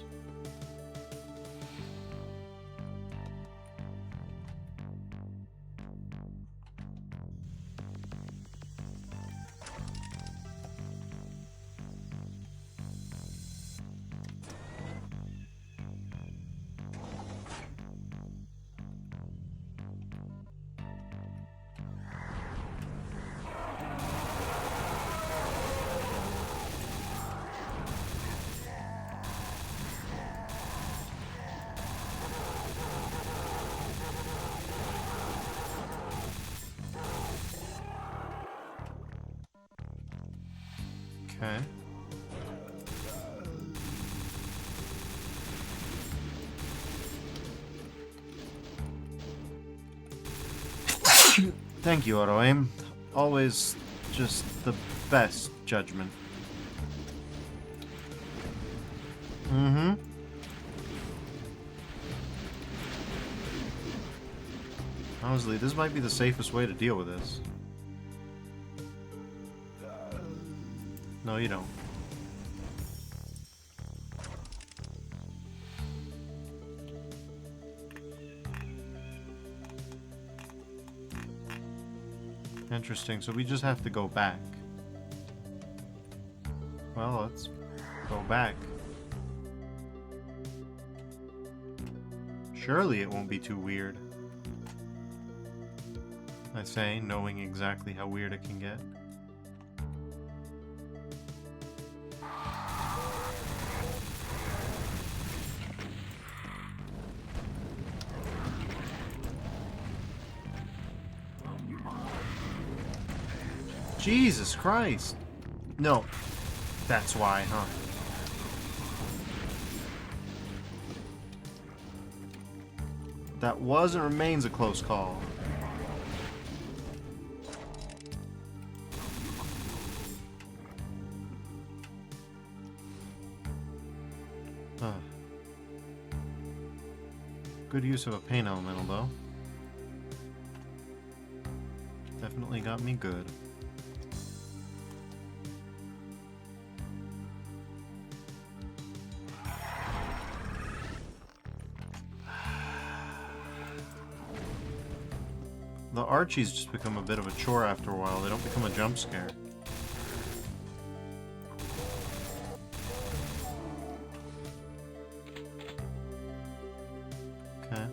Okay. Thank you, Auto Aim. Always just the best judgment. Mm-hmm. Honestly, this might be the safest way to deal with this. No, you don't. Interesting, so we just have to go back. Well, let's go back. Surely it won't be too weird. I say, knowing exactly how weird it can get. Jesus Christ. No. That's why, huh? That was and remains a close call. Good use of a pain elemental, though. Definitely got me good. The Archies just become a bit of a chore after a while. They don't become a jump scare. Okay.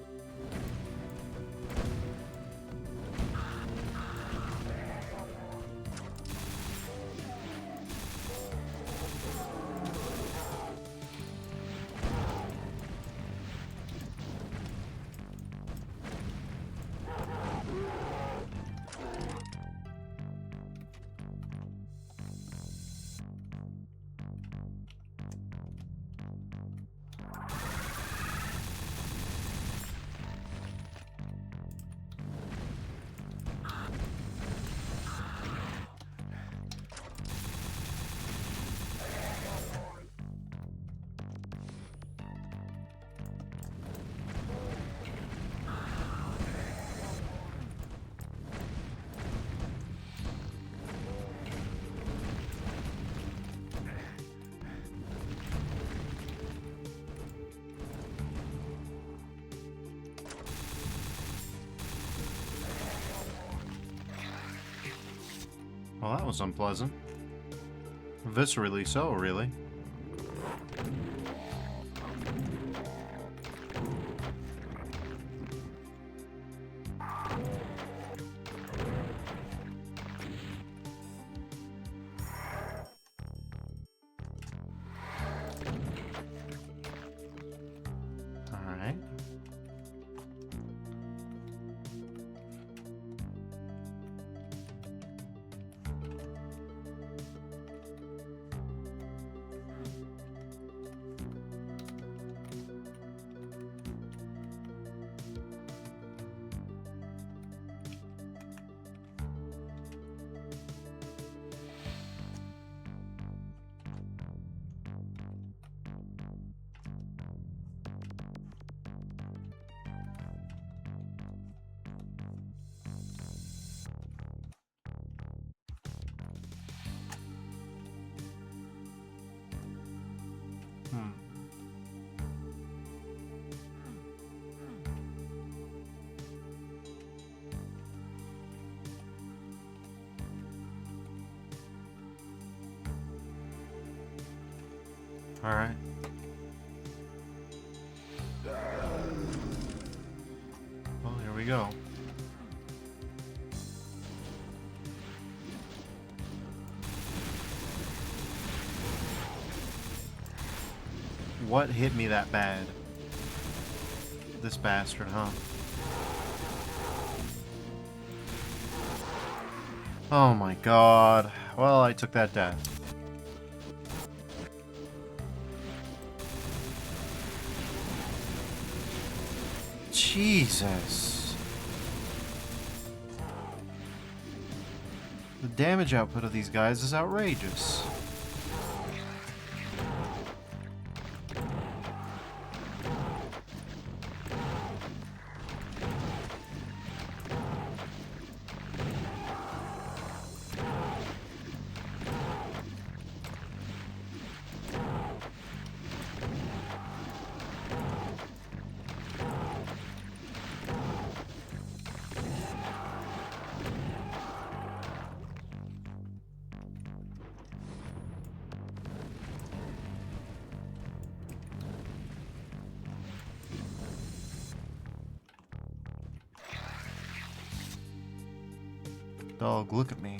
Well, that was unpleasant. Viscerally so, really. Alright. Alright. Well, here we go. What hit me that bad? This bastard, huh? Oh my god. Well, I took that death. Jesus. The damage output of these guys is outrageous. Dog, look at me.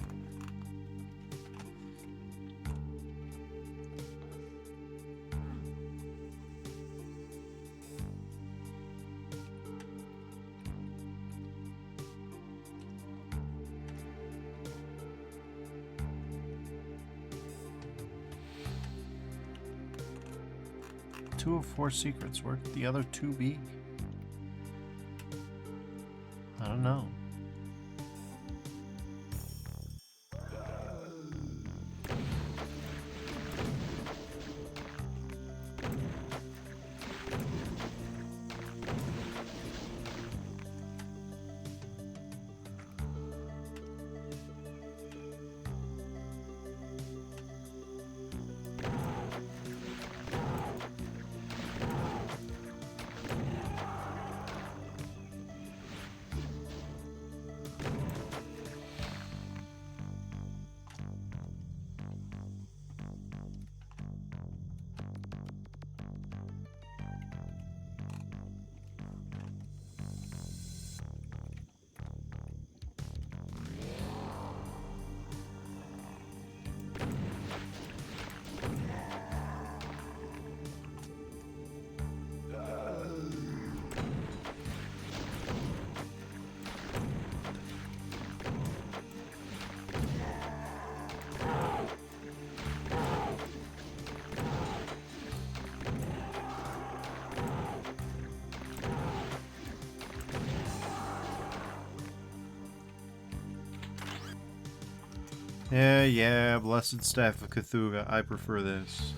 2 of 4 secrets. Where could the other 2 be? I don't know. Yeah, Blessed Staff of Cthulhu. I prefer this.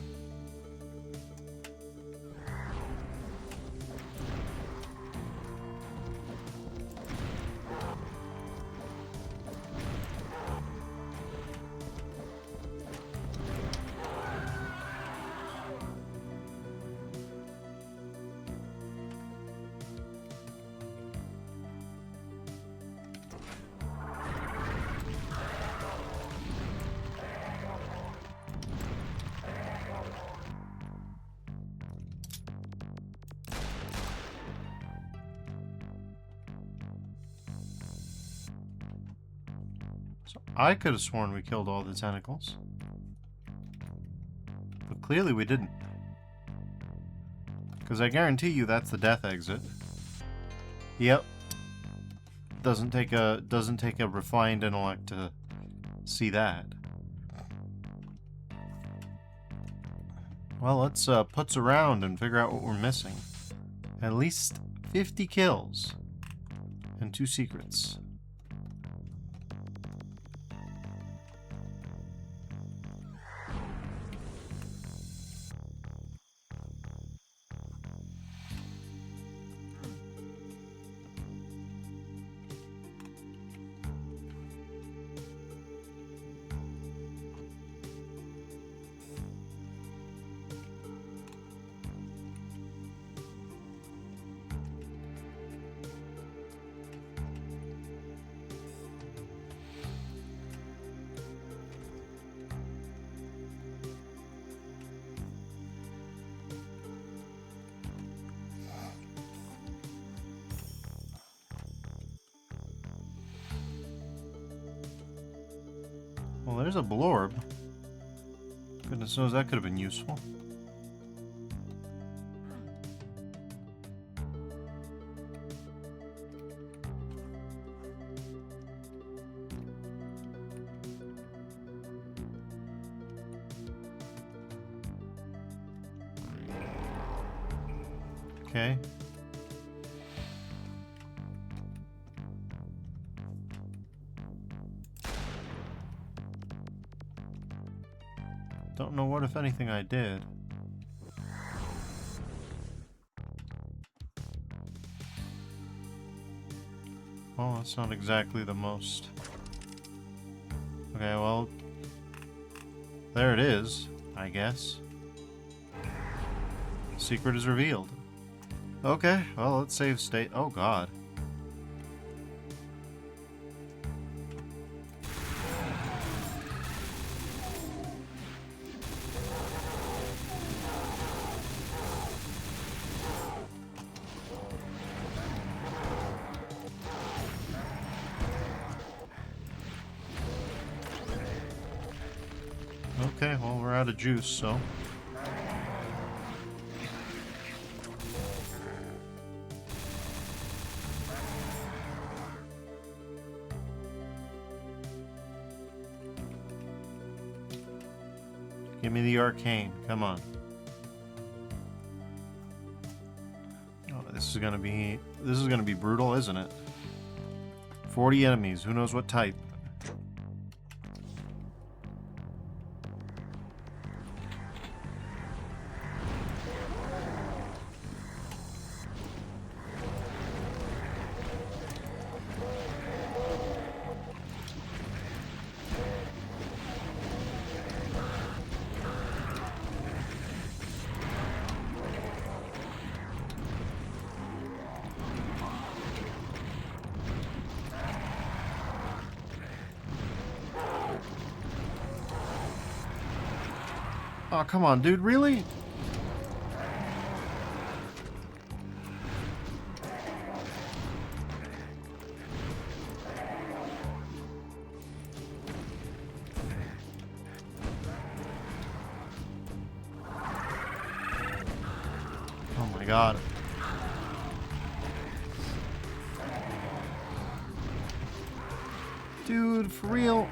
I could have sworn we killed all the tentacles. But clearly we didn't. Because I guarantee you that's the death exit. Yep. Doesn't take a refined intellect to see that. Well, let's putz around and figure out what we're missing. At least 50 kills. And 2 secrets. Well, there's a blorb. Goodness knows that could have been useful. Okay. Don't know what, if anything, I did. Well, that's not exactly the most... Okay, well... There it is, I guess. Secret is revealed. Okay, well, let's save state. Oh, God. Okay, well, we're out of juice, so... Give me the arcane, come on. this is gonna be brutal, isn't it? 40 enemies, who knows what type. Oh, come on, dude, really? Oh my god. Dude, for real?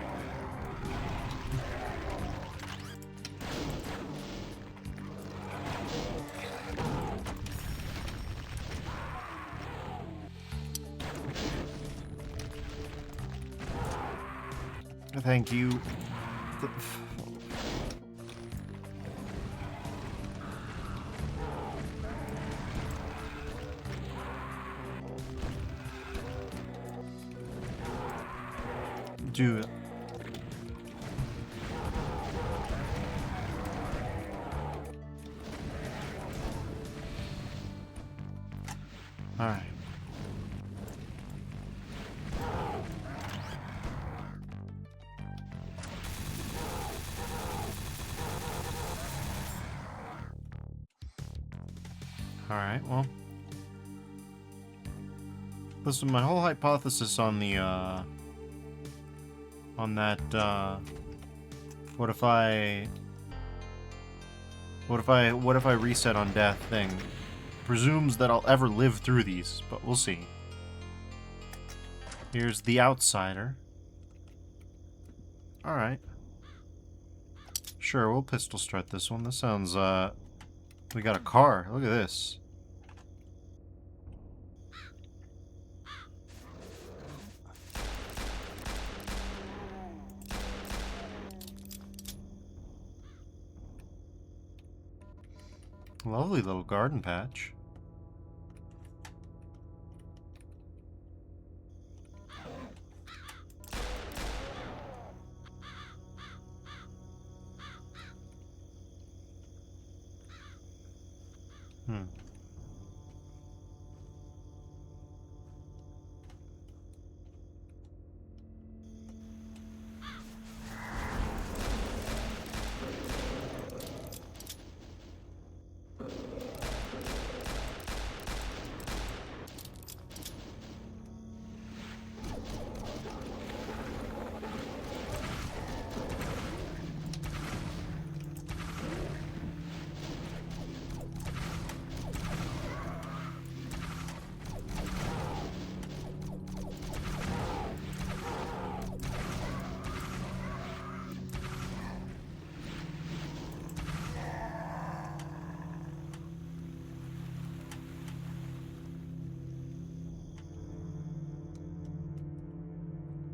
Thank you. Dude. All right. Alright, well. Listen, my whole hypothesis on the, on that, what if I reset on death thing presumes that I'll ever live through these, but we'll see. Here's the outsider. Alright. Sure, we'll pistol start this one. This sounds, we got a car. Look at this. Lovely little garden patch.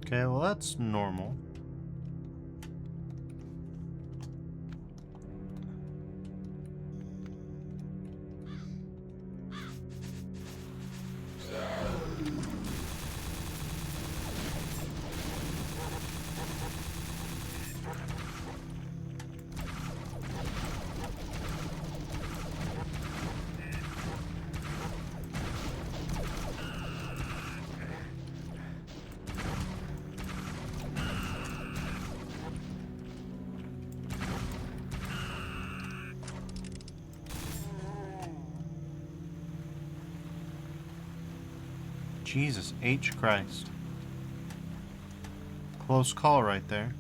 Okay, well that's normal. Jesus H. Christ. Close call right there.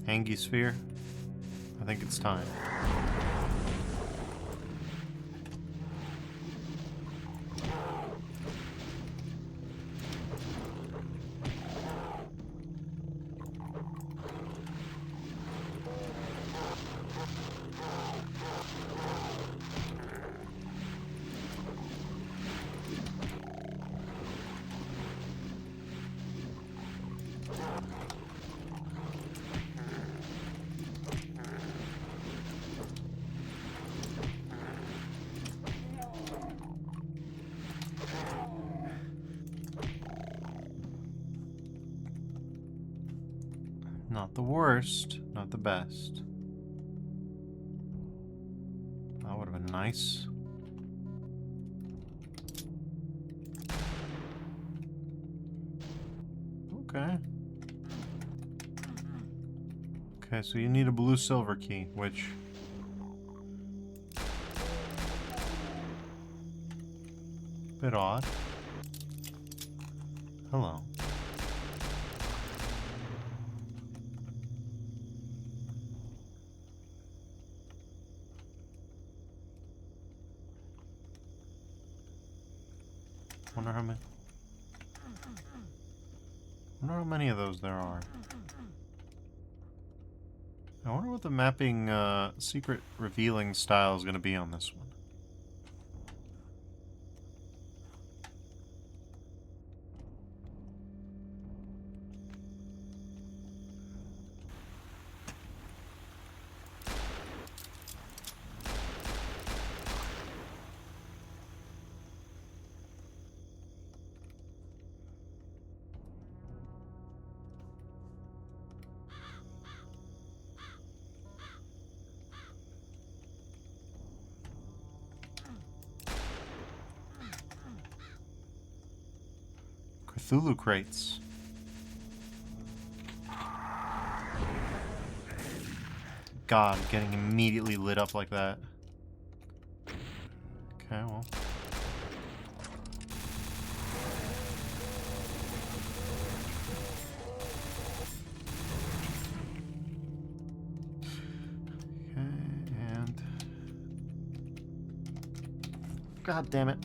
Angisphere. I think it's time. Not the worst, not the best. That would have been nice. Okay. Okay, so you need a blue silver key, which... bit odd. Hello. Wonder how many of those there are. I wonder what the mapping secret revealing style is going to be on this one. Cthulhu crates. God, getting immediately lit up like that. Okay, well. Okay, and... God damn it.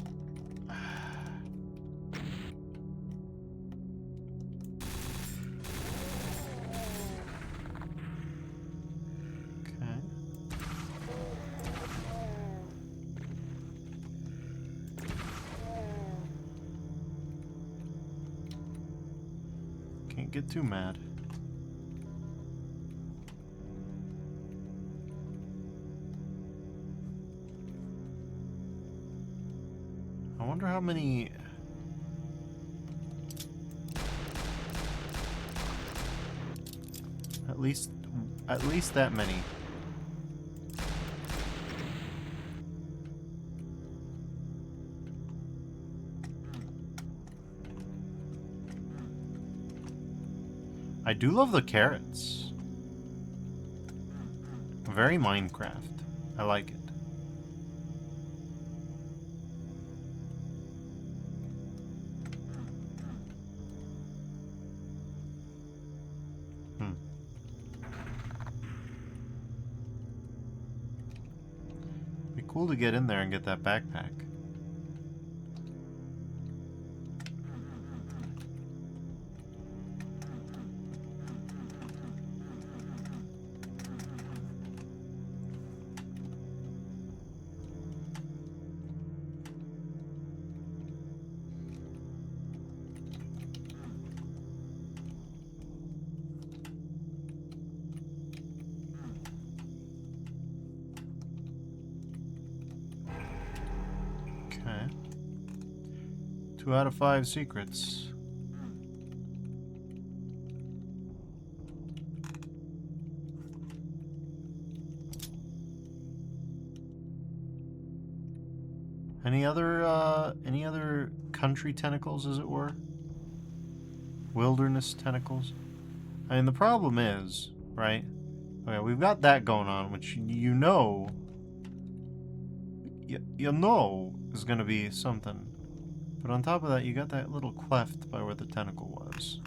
Can't get too mad. I wonder how many... At least that many. I do love the carrots. Very Minecraft. I like it. Be cool to get in there and get that backpack. Okay. 2 out of 5 secrets. Any other country tentacles, as it were? Wilderness tentacles? I mean, the problem is, right? Okay, we've got that going on, which you know is going to be something. But on top of that, you got that little cleft by where the tentacle was.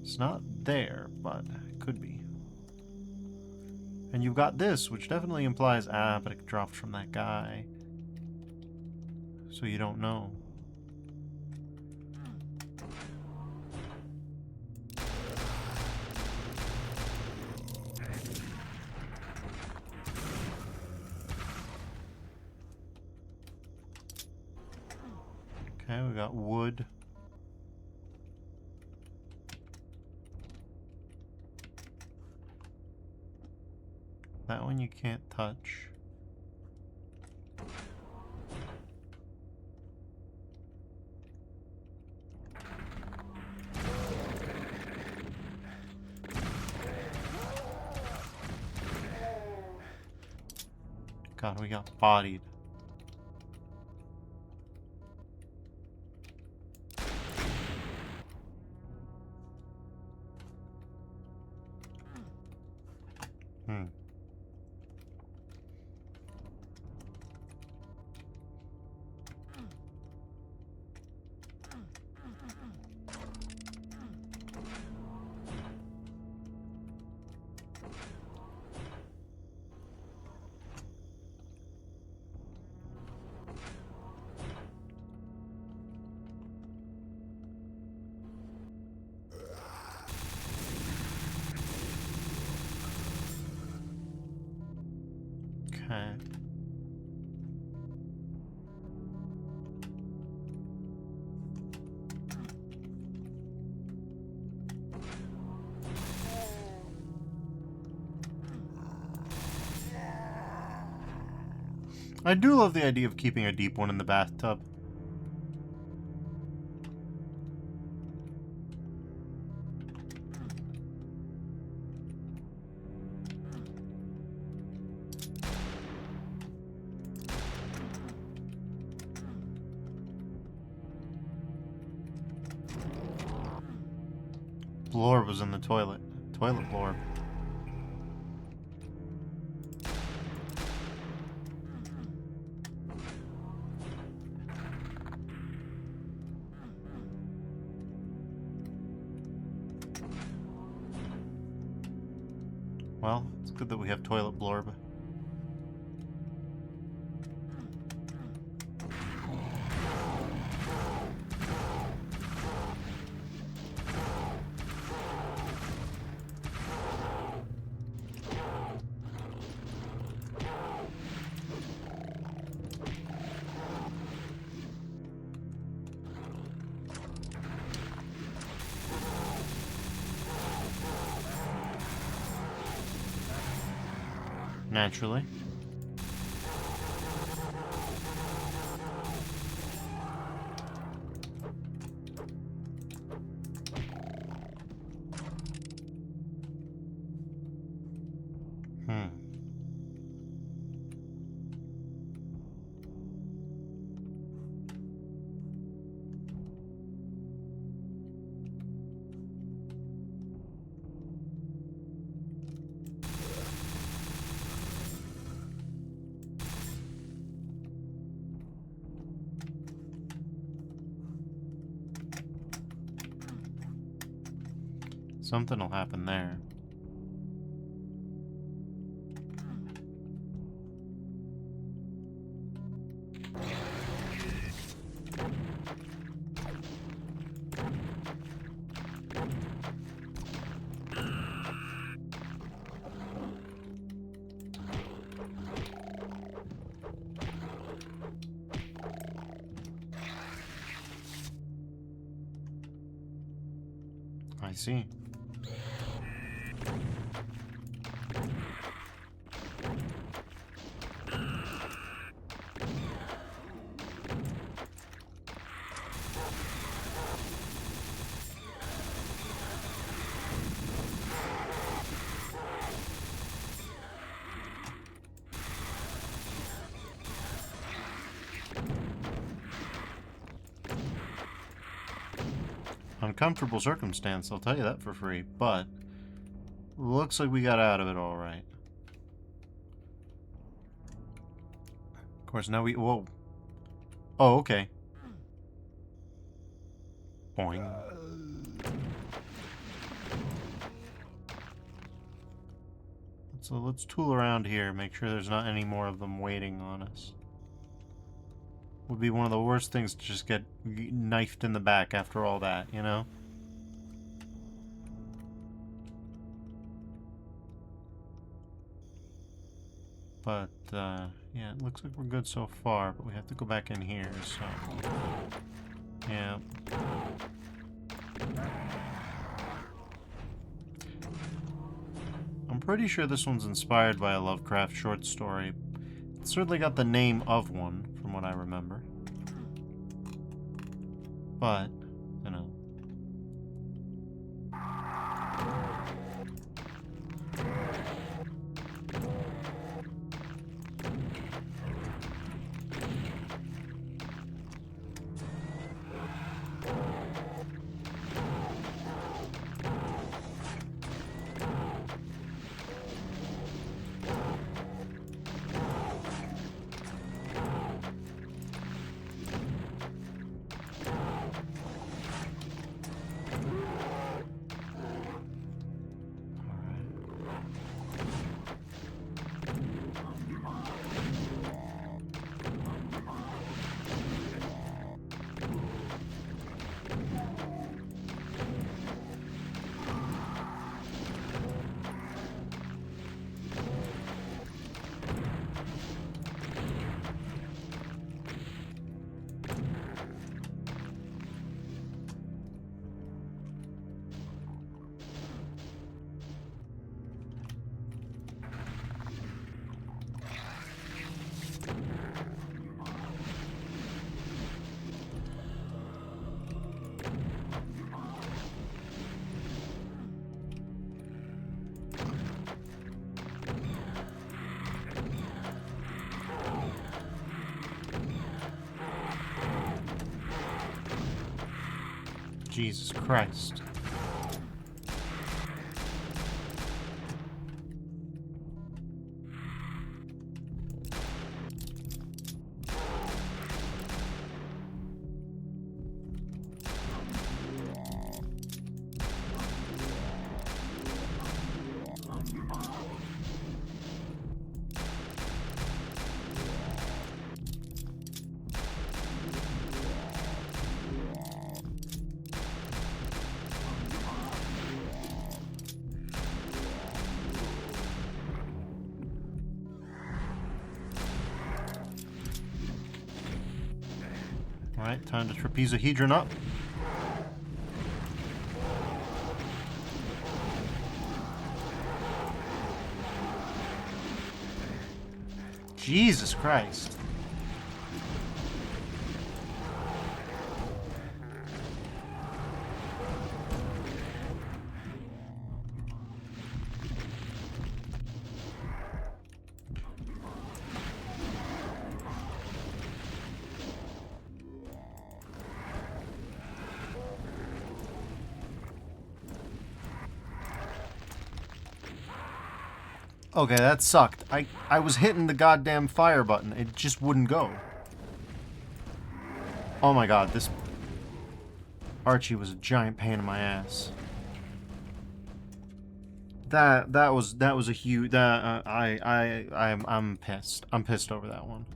It's not there, but it could be. And you've got this, which definitely implies, but it dropped from that guy. So you don't know. Okay, we got wood. That one you can't touch. God, we got bodied. Okay. I do love the idea of keeping a deep one in the bathtub. Blorb was in the toilet. Toilet Blorb. Well, it's good that we have Toilet Blorb. Naturally. Something will happen there. I see. Uncomfortable circumstance, I'll tell you that for free, but looks like we got out of it all right. Of course, now whoa. Oh, okay. Boing. So let's tool around here, make sure there's not any more of them waiting on us. Would be one of the worst things to just get knifed in the back after all that, you know? But, yeah, it looks like we're good so far, but we have to go back in here, so... Yeah. I'm pretty sure this one's inspired by a Lovecraft short story. It's certainly got the name of one, from what I remember. But, you know. Jesus Christ. Alright, time to trapezohedron up. Jesus Christ. Okay, that sucked. I was hitting the goddamn fire button. It just wouldn't go. Oh my god, this Archie was a giant pain in my ass. That was a huge I'm pissed. I'm pissed over that one.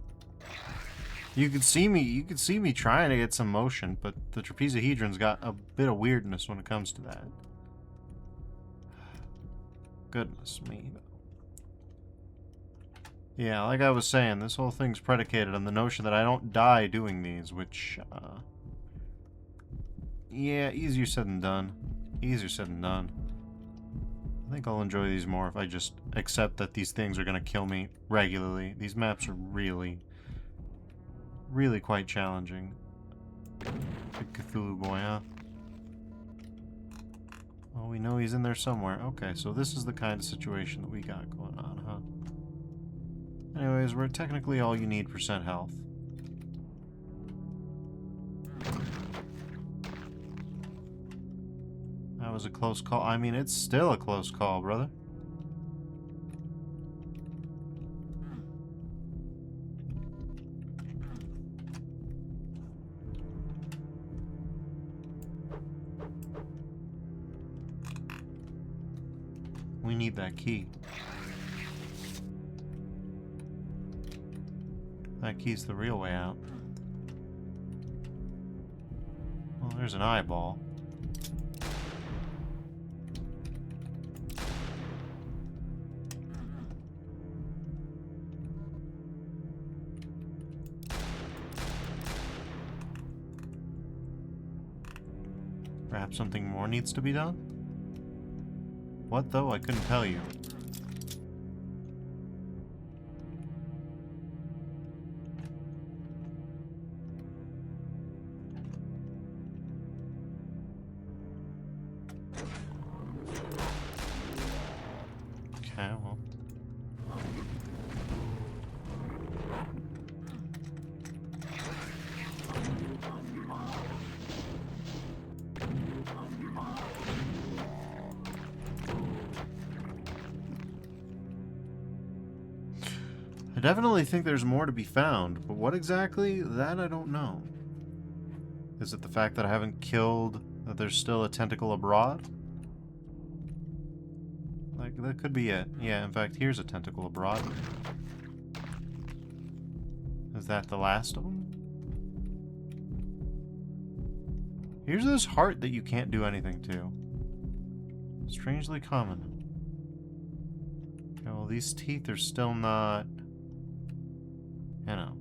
You could see me trying to get some motion, but the trapezohedron's got a bit of weirdness when it comes to that. Goodness me. Yeah, like I was saying, this whole thing's predicated on the notion that I don't die doing these, which, yeah, easier said than done. Easier said than done. I think I'll enjoy these more if I just accept that these things are gonna kill me regularly. These maps are really quite challenging. Big Cthulhu boy, huh? Well, we know he's in there somewhere. Okay, so this is the kind of situation that we got going on, huh? Anyways, we're technically all you need % health. That was a close call. I mean, it's still a close call, brother. We need that key. That key's the real way out. Well, there's an eyeball. Perhaps something more needs to be done? What, though? I couldn't tell you. Okay, well. I definitely think there's more to be found, but what exactly, that I don't know. Is it the fact that I haven't killed, that there's still a tentacle abroad? Like, that could be it. Yeah, in fact, here's a tentacle abroad. Is that the last of them? Here's this heart that you can't do anything to. Strangely common. Okay, well, these teeth are still not... You know.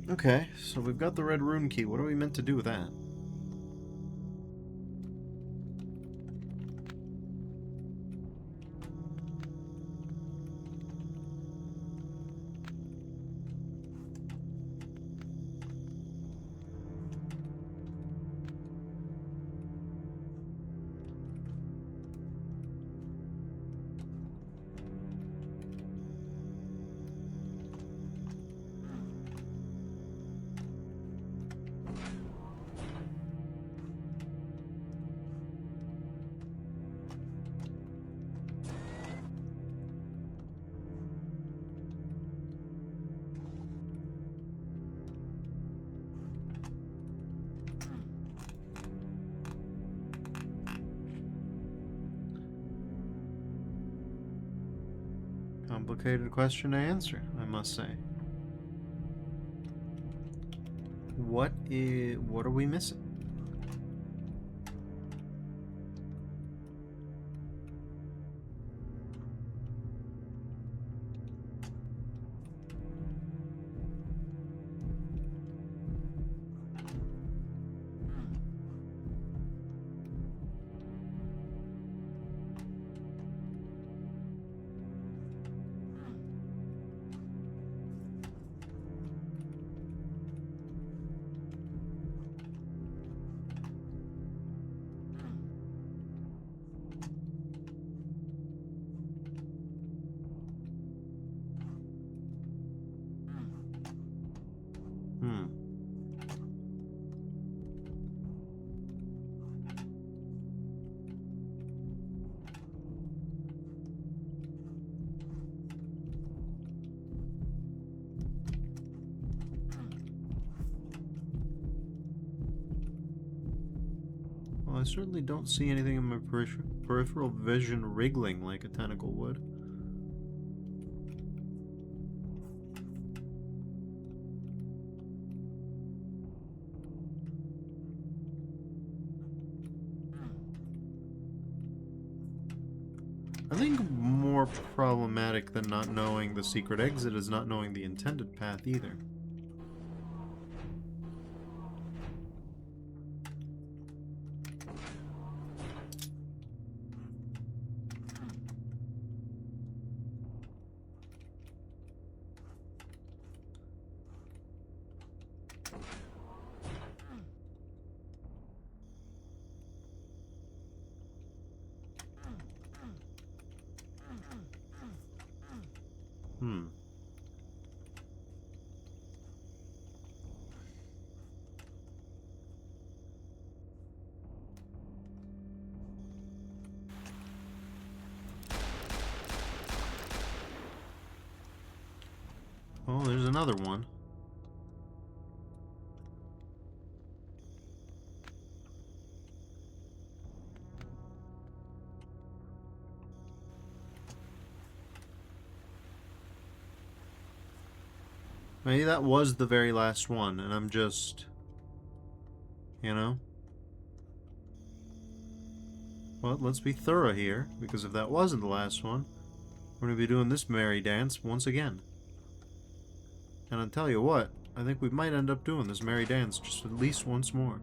Okay, so we've got the red rune key. What are we meant to do with that? Complicated question to answer, I must say. What are we missing? Well, I certainly don't see anything in my peripheral vision wriggling like a tentacle would. I think more problematic than not knowing the secret exit is not knowing the intended path either. Oh, there's another one. Maybe that was the very last one, and I'm just... You know? Well, let's be thorough here, because if that wasn't the last one, we're going to be doing this merry dance once again. And I'll tell you what, I think we might end up doing this merry dance just at least once more.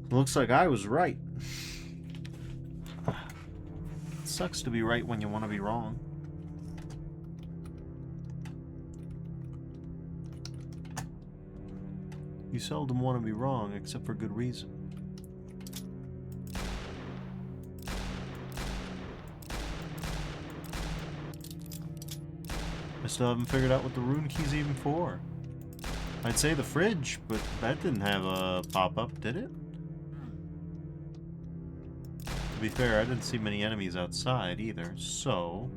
Looks like I was right. It sucks to be right when you want to be wrong. You seldom want to be wrong, except for good reason. I still haven't figured out what the rune key's even for. I'd say the fridge, but that didn't have a pop-up, did it? To be fair, I didn't see many enemies outside either, so...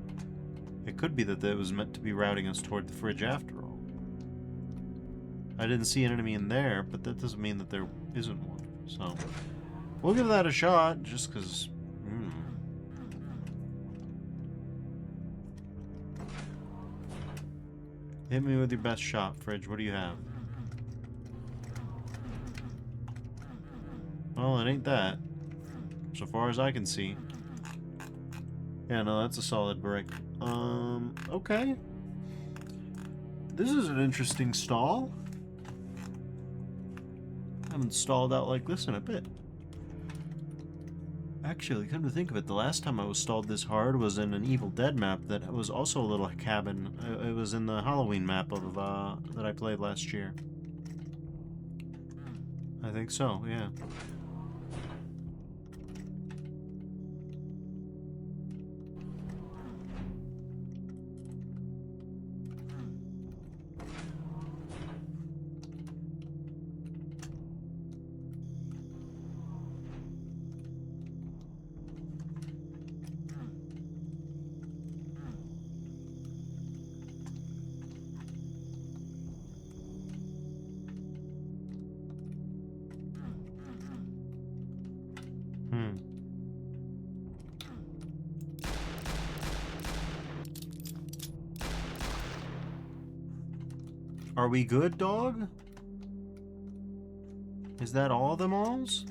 It could be that it was meant to be routing us toward the fridge after all. I didn't see an enemy in there, but that doesn't mean that there isn't one, so... We'll give that a shot, just because... Hit me with your best shot, Fridge. What do you have? Well, it ain't that. So far as I can see. Yeah, no, that's a solid brick. Okay. This is an interesting stall. I haven't stalled out like this in a bit. Actually, come to think of it, the last time I was stalled this hard was in an Evil Dead map that was also a little cabin. It was in the Halloween map of that I played last year. I think so, yeah. Are we good, dog? Is that all the malls?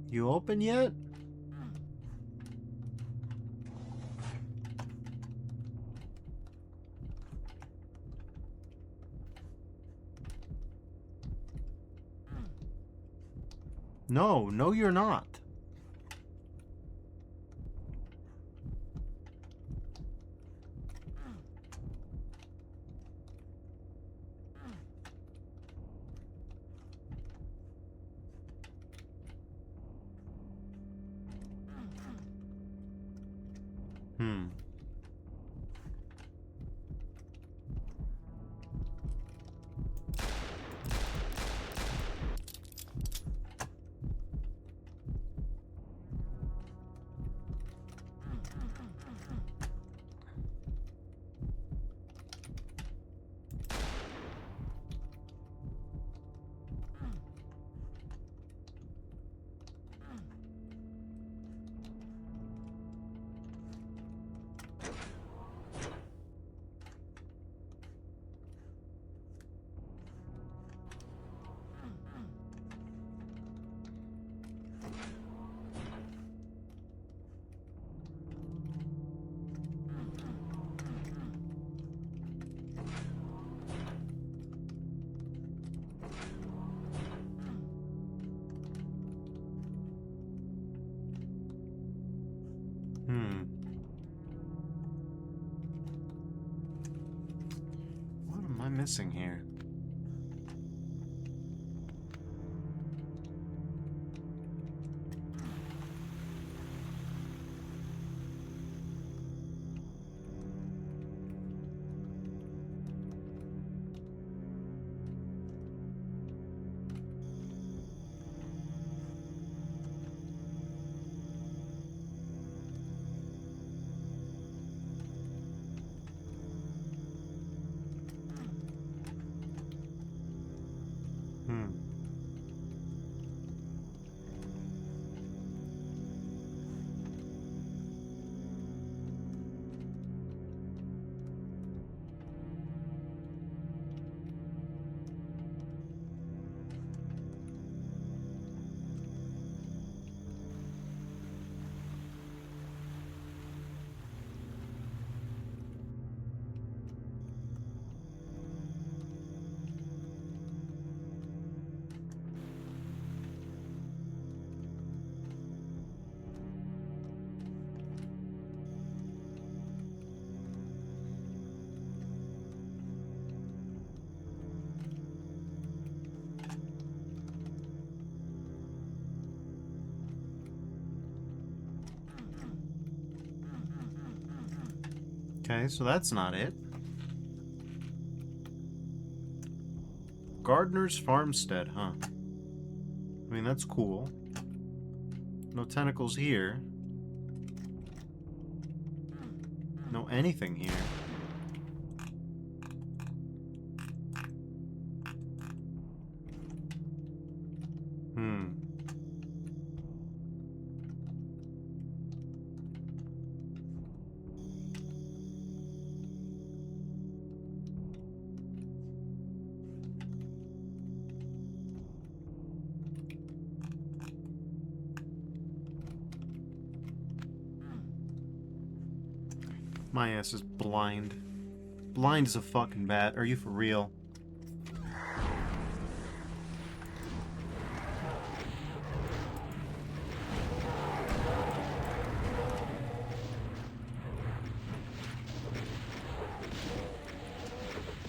You open yet? No, no you're not. What am I missing here? Okay, so that's not it. Gardener's Farmstead, huh? I mean, that's cool. No tentacles here. No anything here. My ass is blind. Blind as a fucking bat. Are you for real?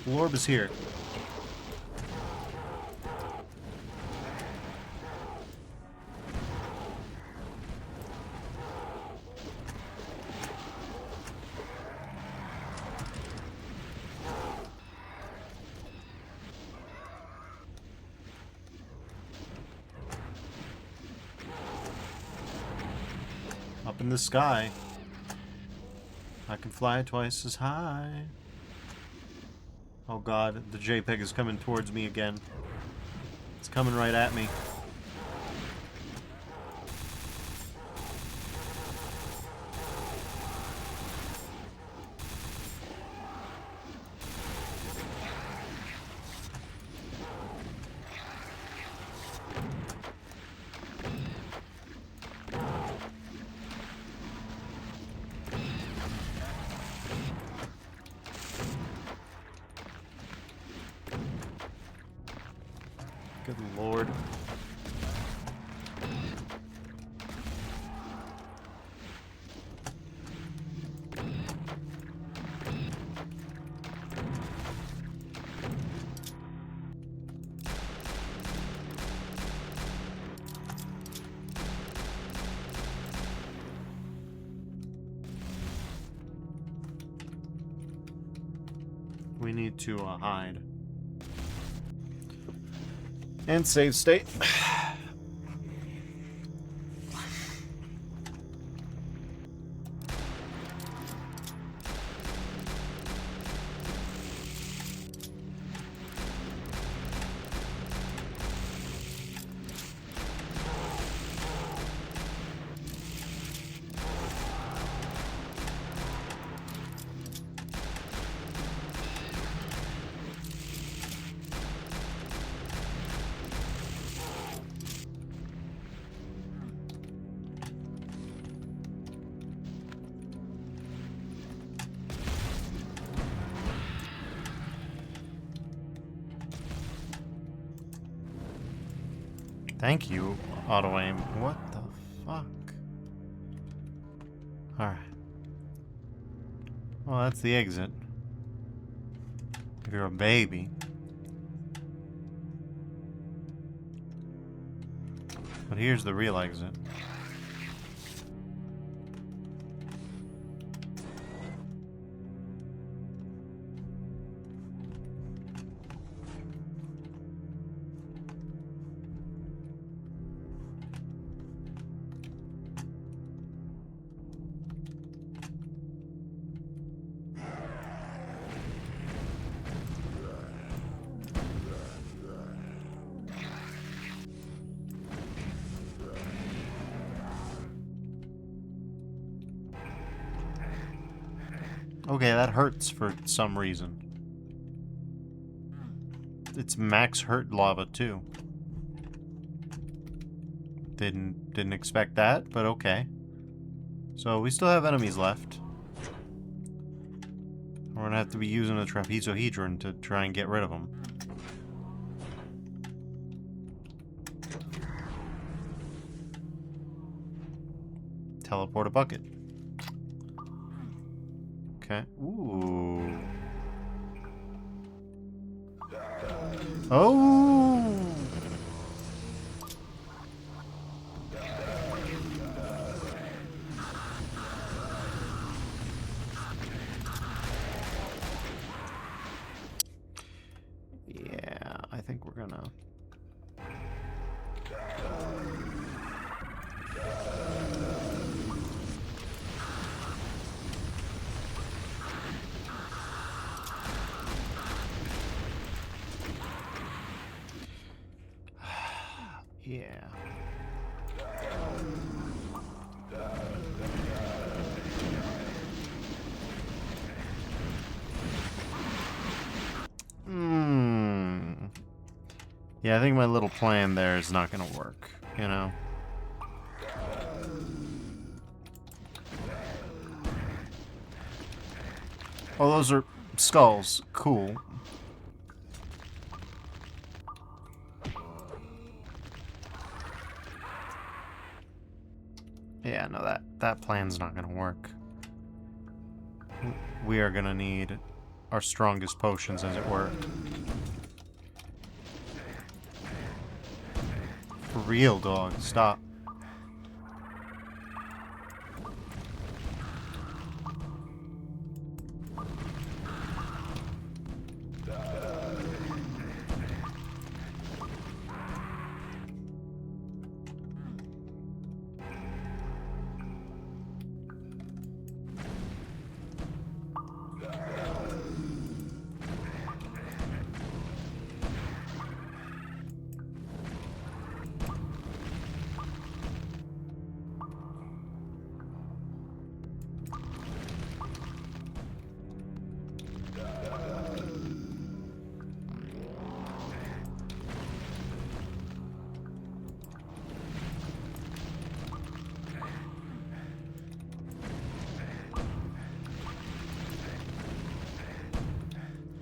The orb is here. Up in the sky. I can fly twice as high. Oh god, the JPEG is coming towards me again. It's coming right at me. Good lord. We need to hide. And save state. Thank you, auto-aim. What the fuck? Alright. Well, that's the exit. If you're a baby. But here's the real exit. Okay, that hurts for some reason. It's max hurt lava too. Didn't expect that, but okay. So we still have enemies left. We're gonna have to be using a trapezohedron to try and get rid of them. Teleport a bucket. Okay. Ooh. Oh. Yeah, I think we're gonna. Yeah. Yeah, I think my little plan there is not gonna work, you know? Oh, those are skulls. Cool. Yeah, no, that plan's not gonna work. We are gonna need our strongest potions, as it were. For real, dog. Stop.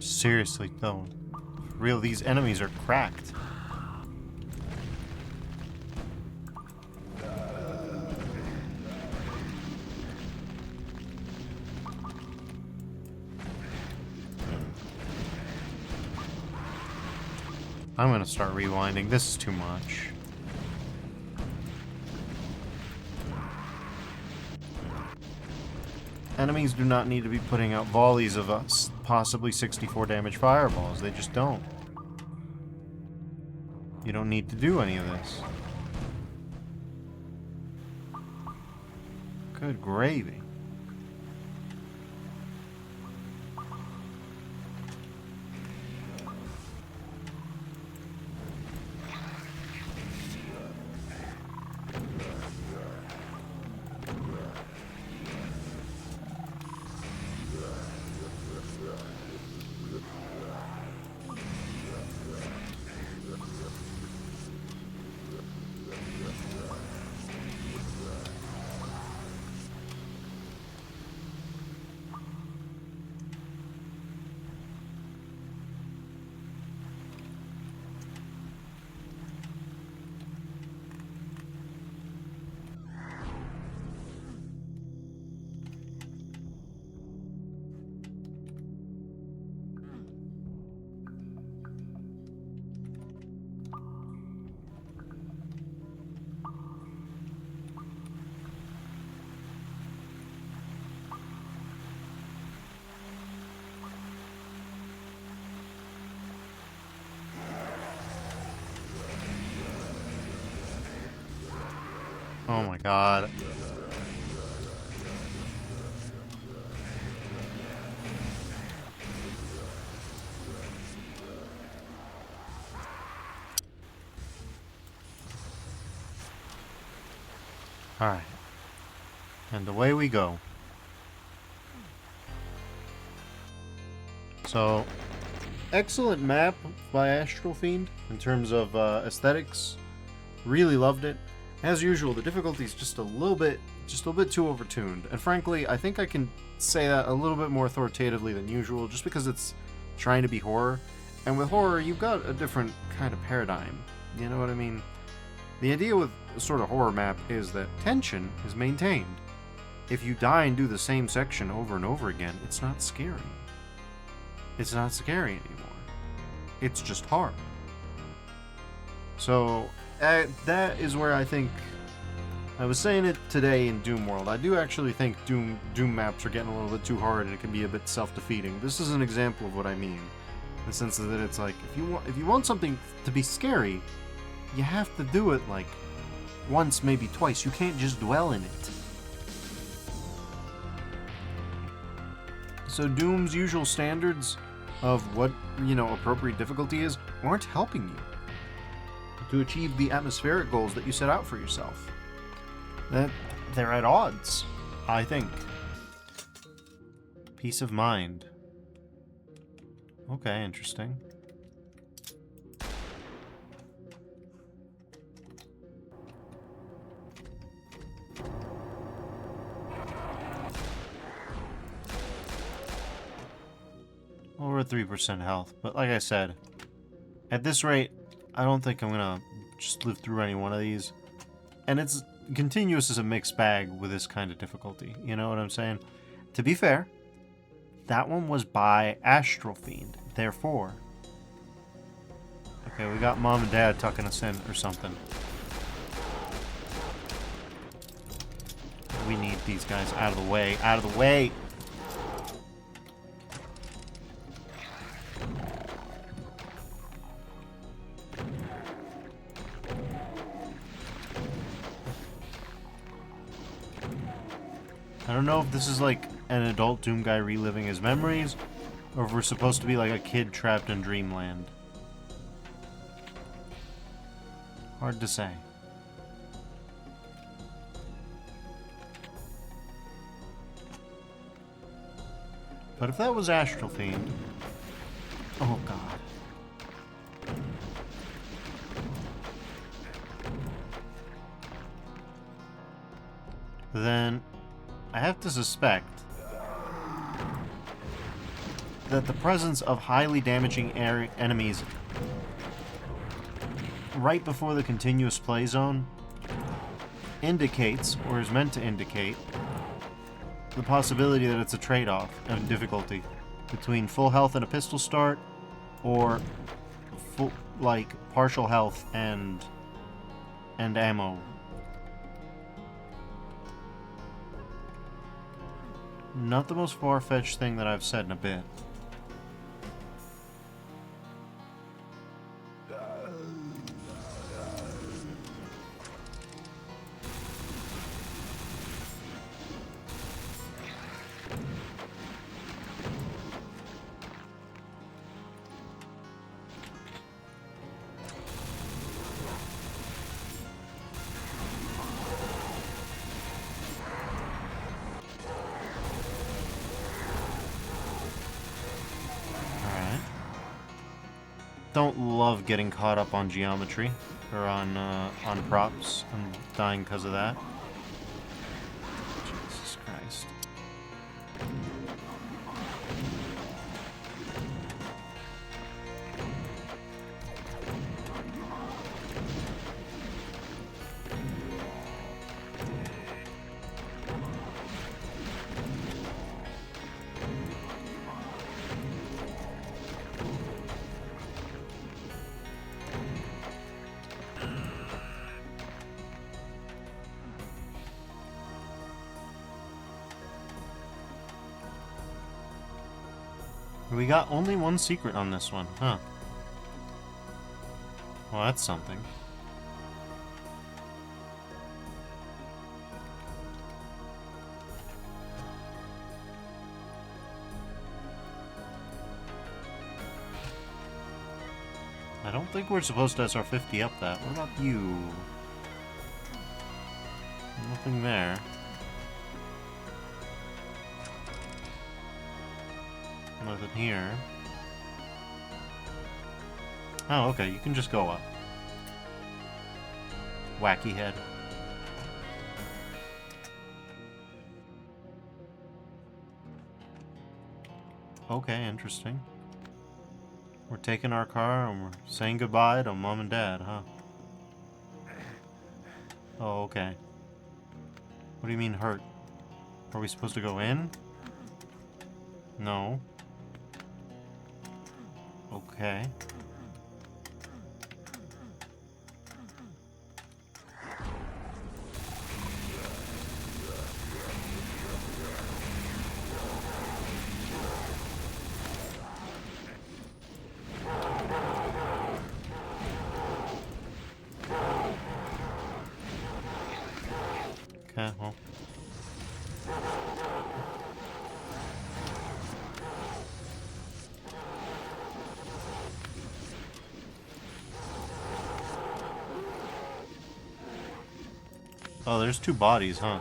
Seriously, though. For real, these enemies are cracked. I'm gonna start rewinding. This is too much. Enemies do not need to be putting out volleys of us, possibly 64 damage fireballs. They just don't. You don't need to do any of this. Good gravy. Oh my god. Alright. And away we go. So, excellent map by Astral Fiend in terms of aesthetics. Really loved it. As usual, the difficulty is just a little bit too overtuned. And frankly, I think I can say that a little bit more authoritatively than usual, just because it's trying to be horror. And with horror, you've got a different kind of paradigm. You know what I mean? The idea with a sort of horror map is that tension is maintained. If you die and do the same section over and over again, it's not scary. It's not scary anymore. It's just hard. So, that is where I think... I was saying it today in Doom World. I do actually think Doom maps are getting a little bit too hard and it can be a bit self-defeating. This is an example of what I mean. In the sense that it's like, if you want something to be scary, you have to do it like once, maybe twice. You can't just dwell in it. So Doom's usual standards of what, appropriate difficulty is aren't helping you to achieve the atmospheric goals that you set out for yourself. That they're at odds, I think. Peace of mind. Okay, interesting. at 3% health, but like I said, at this rate, I don't think I'm gonna just live through any one of these. And it's continuous is a mixed bag with this kind of difficulty, you know what I'm saying? To be fair, that one was by Astral Fiend, therefore. Okay, we got Mom and Dad tucking us in or something. We need these guys out of the way, out of the way! I don't know if this is like an adult Doom guy reliving his memories, or if we're supposed to be like a kid trapped in dreamland. Hard to say. But if that was Astral Fiend... Oh god. Then I have to suspect that the presence of highly damaging enemies right before the continuous play zone indicates, or is meant to indicate, the possibility that it's a trade-off of difficulty between full health and a pistol start, or full, like, partial health and ammo. Not the most far-fetched thing that I've said in a bit. Don't love getting caught up on geometry or on props. I'm dying because of that. Jesus Christ. We got only one secret on this one, huh? Well, that's something. I don't think we're supposed to SR50 up that. What about you? Nothing there. Nothing here. Oh, okay, you can just go up. Wacky head. Okay, interesting. We're taking our car and we're saying goodbye to Mom and Dad, huh? Oh, okay. What do you mean hurt? Are we supposed to go in? No. Okay. Okay, well. Oh, there's two bodies, huh?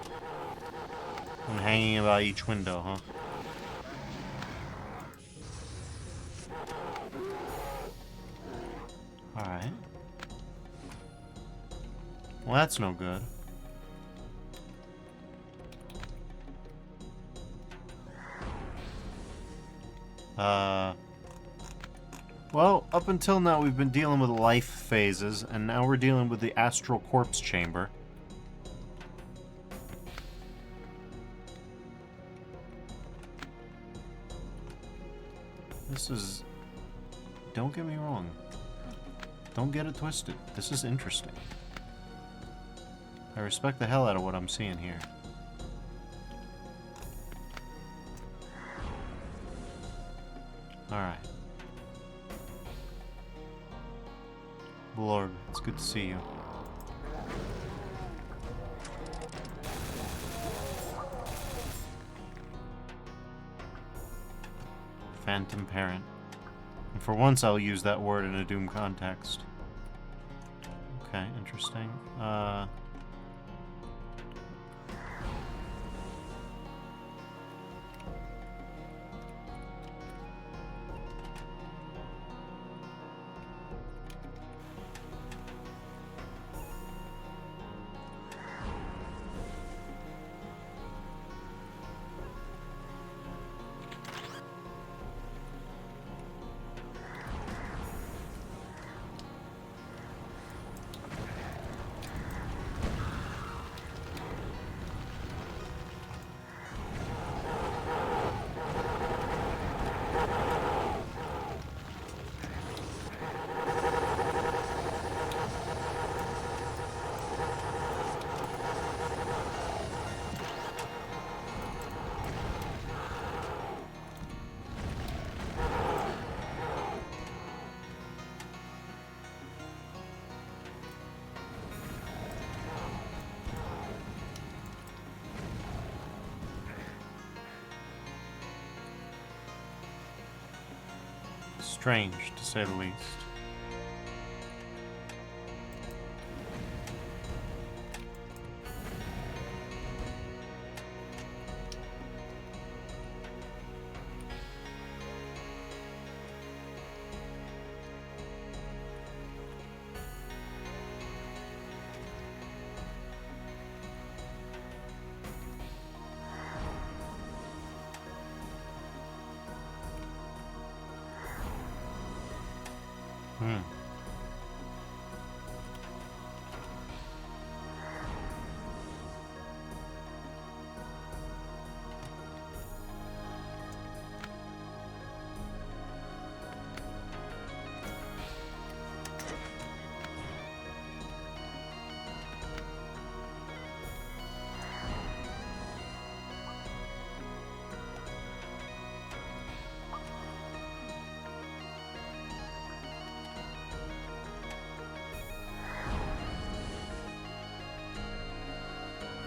And hanging about each window, huh? Alright. Well, that's no good. Well, up until now we've been dealing with life phases, and now we're dealing with the astral corpse chamber. This is... Don't get me wrong. Don't get it twisted. This is interesting. I respect the hell out of what I'm seeing here. Alright. Lord, it's good to see you. Phantom Parent. And for once I'll use that word in a Doom context. Okay, interesting. Strange, to say the least.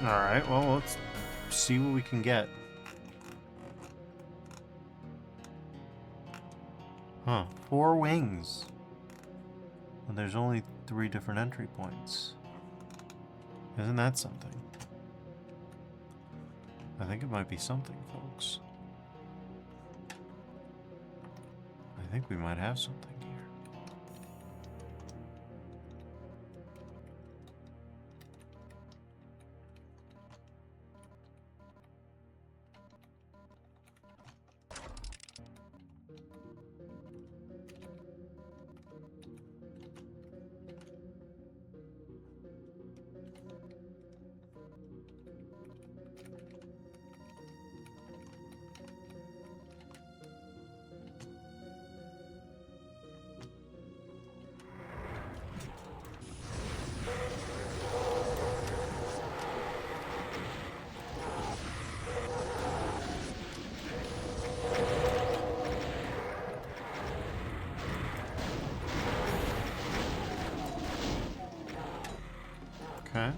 Alright, well, let's see what we can get. Huh, 4 wings. Well, there's only 3 different entry points. Isn't that something? I think it might be something, folks. I think we might have something here. Okay.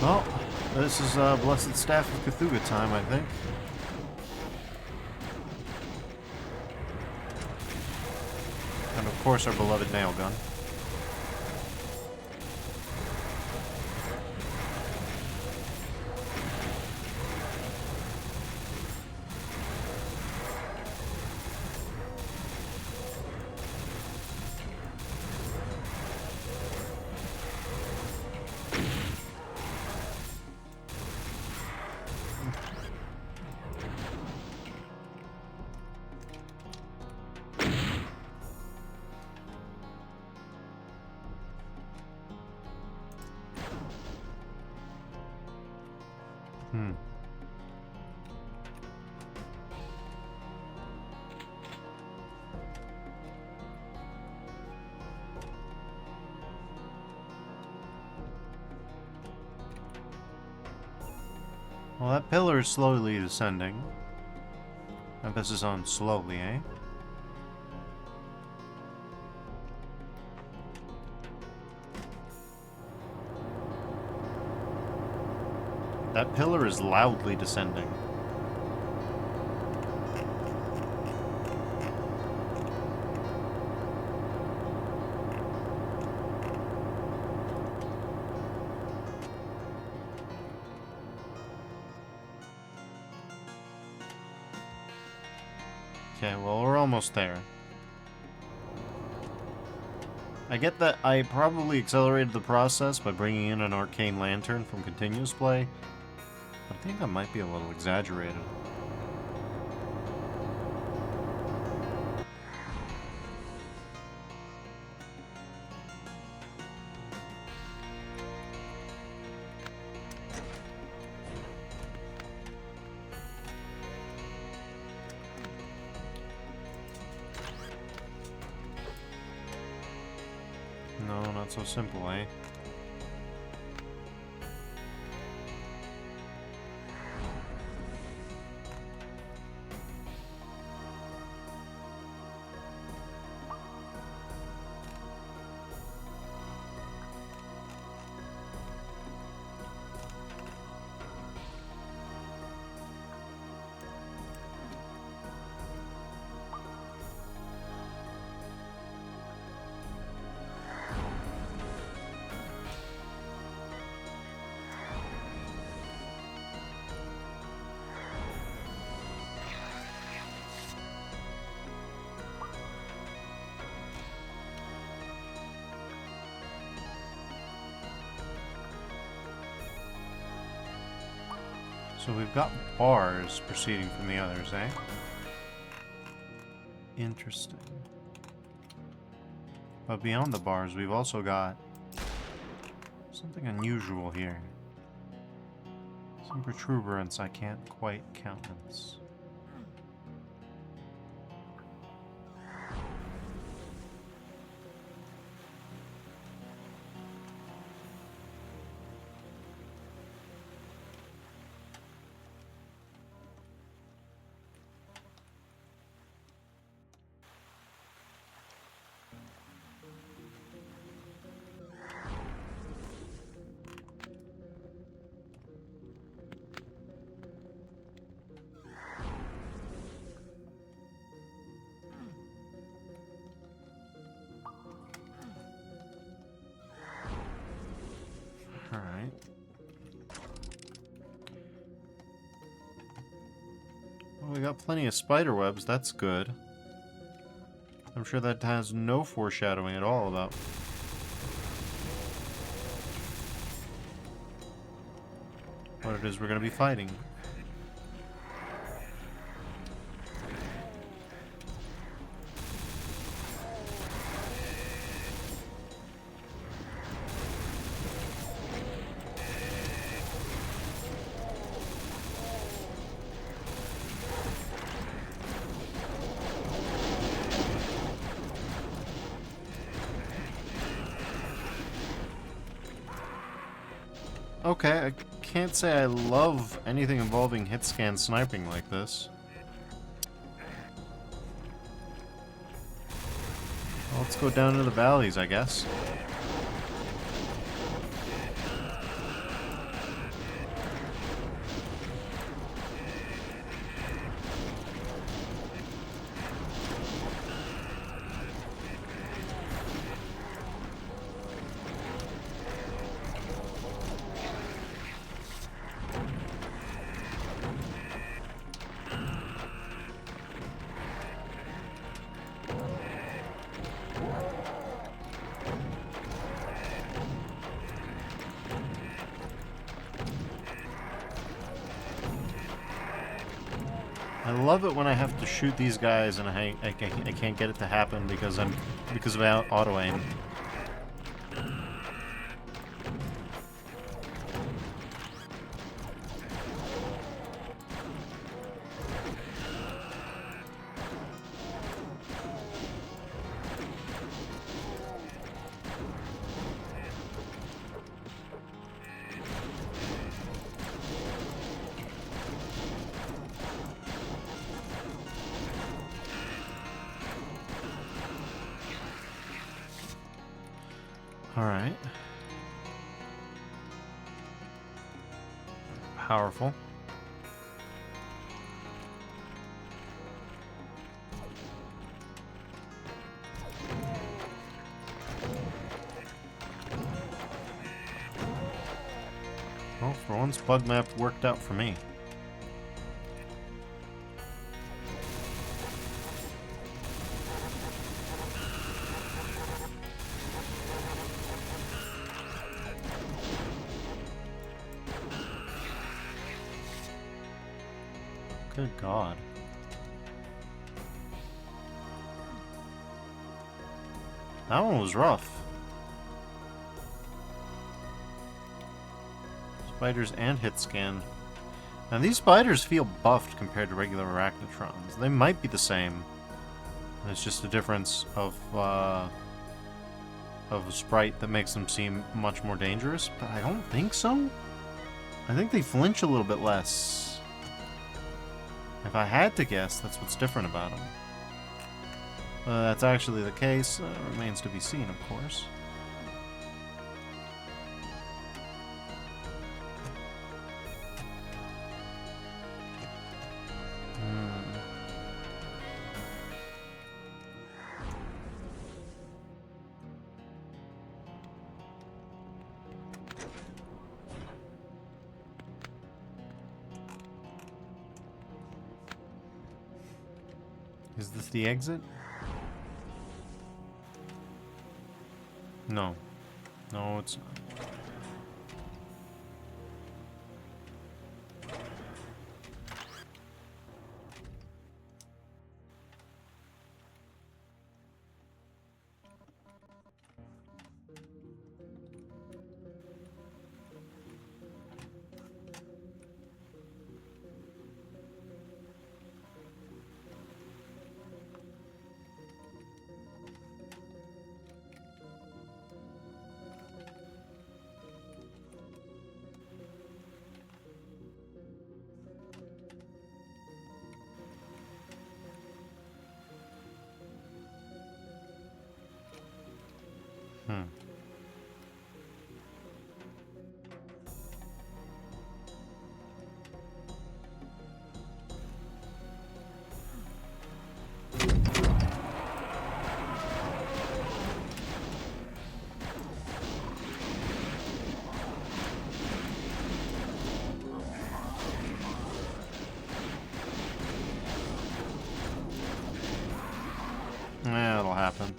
Well, this is Blessed Staff of Cthulhu time, I think. And of course our beloved nail gun. Hmm. Well, that pillar is slowly descending. Emphasis on slowly, eh? That pillar is loudly descending. Okay, well, we're almost there. I get that I probably accelerated the process by bringing in an arcane lantern from continuous play, but I think that might be a little exaggerated. No, not so simple, eh? So we've got bars proceeding from the others, eh? Interesting. But beyond the bars, we've also got something unusual here. Some protuberance I can't quite countenance. Alright. Well, we got plenty of spider webs, that's good. I'm sure that has no foreshadowing at all about what it is we're going to be fighting. Okay, I can't say I love anything involving hit scan sniping like this. Well, let's go down to the valleys, I guess. I love it when I have to shoot these guys and I can't get it to happen because of auto aim. Alright. Powerful. Well, for once, bug map worked out for me. Good God. That one was rough. Spiders and hit scan. Now these spiders feel buffed compared to regular arachnotrons. They might be the same. It's just a difference of a sprite that makes them seem much more dangerous, but I don't think so. I think they flinch a little bit less. If I had to guess, that's what's different about them. That's actually the case. Remains to be seen, of course. Is this the exit? No. No, it's not. Yeah, it'll happen.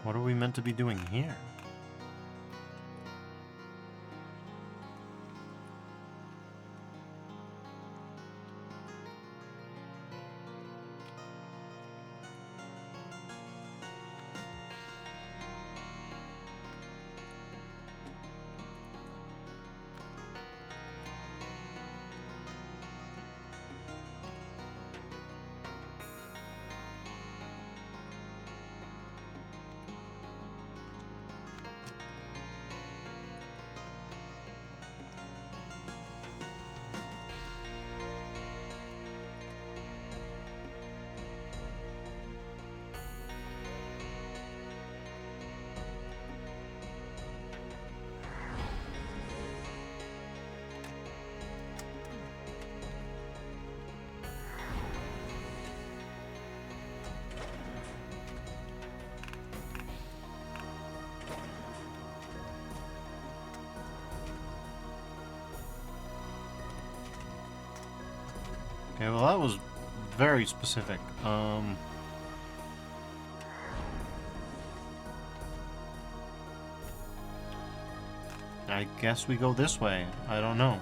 What are we meant to be doing here? Okay, well that was very specific. I guess we go this way. I don't know.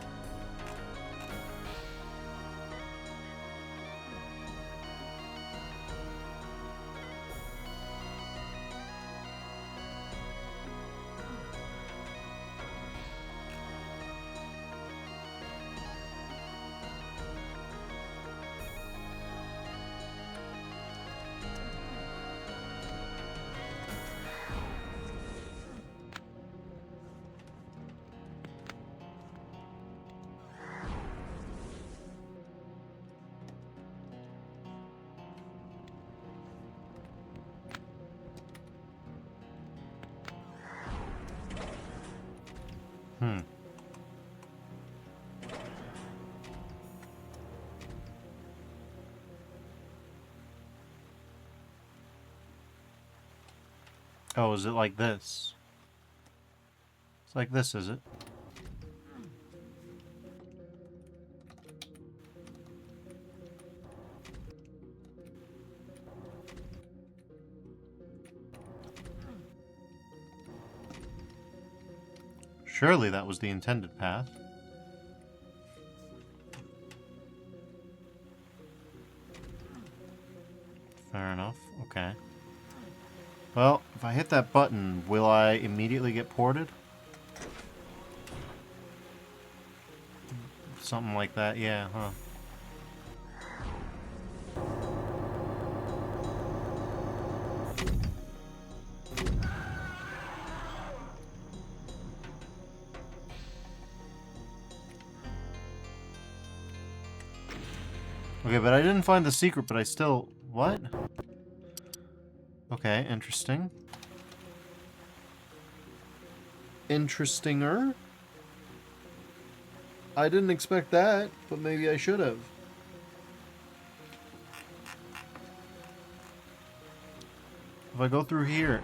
Oh, is it like this? It's like this, is it? Surely that was the intended path. Fair enough. Okay. Well, if I hit that button, will I immediately get ported? Something like that, yeah, huh? Okay, but I didn't find the secret, but I still... What? Okay, interesting. Interestinger? I didn't expect that, but maybe I should have. If I go through here...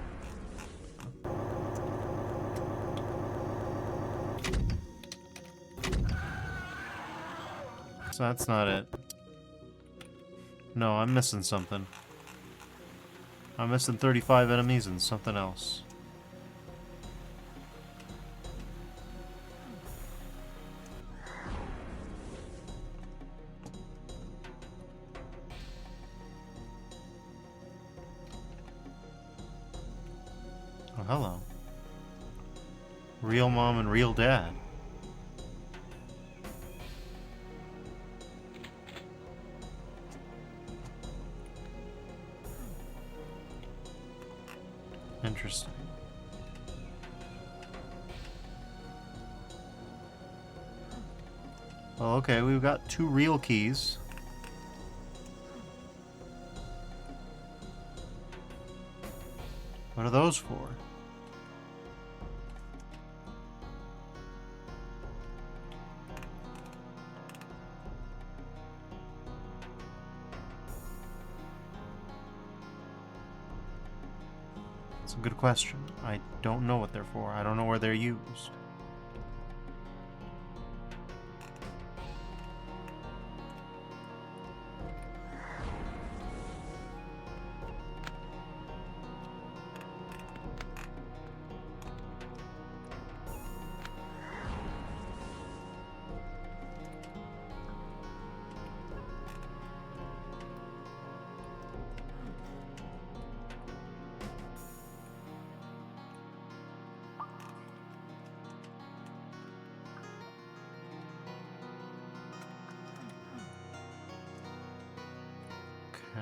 So that's not it. No, I'm missing something. I'm missing 35 enemies and something else. Oh, hello. Real mom and real dad. Interesting. Well, okay, we've got 2 real keys. What are those for? That's a good question. I don't know what they're for. I don't know where they're used. Okay.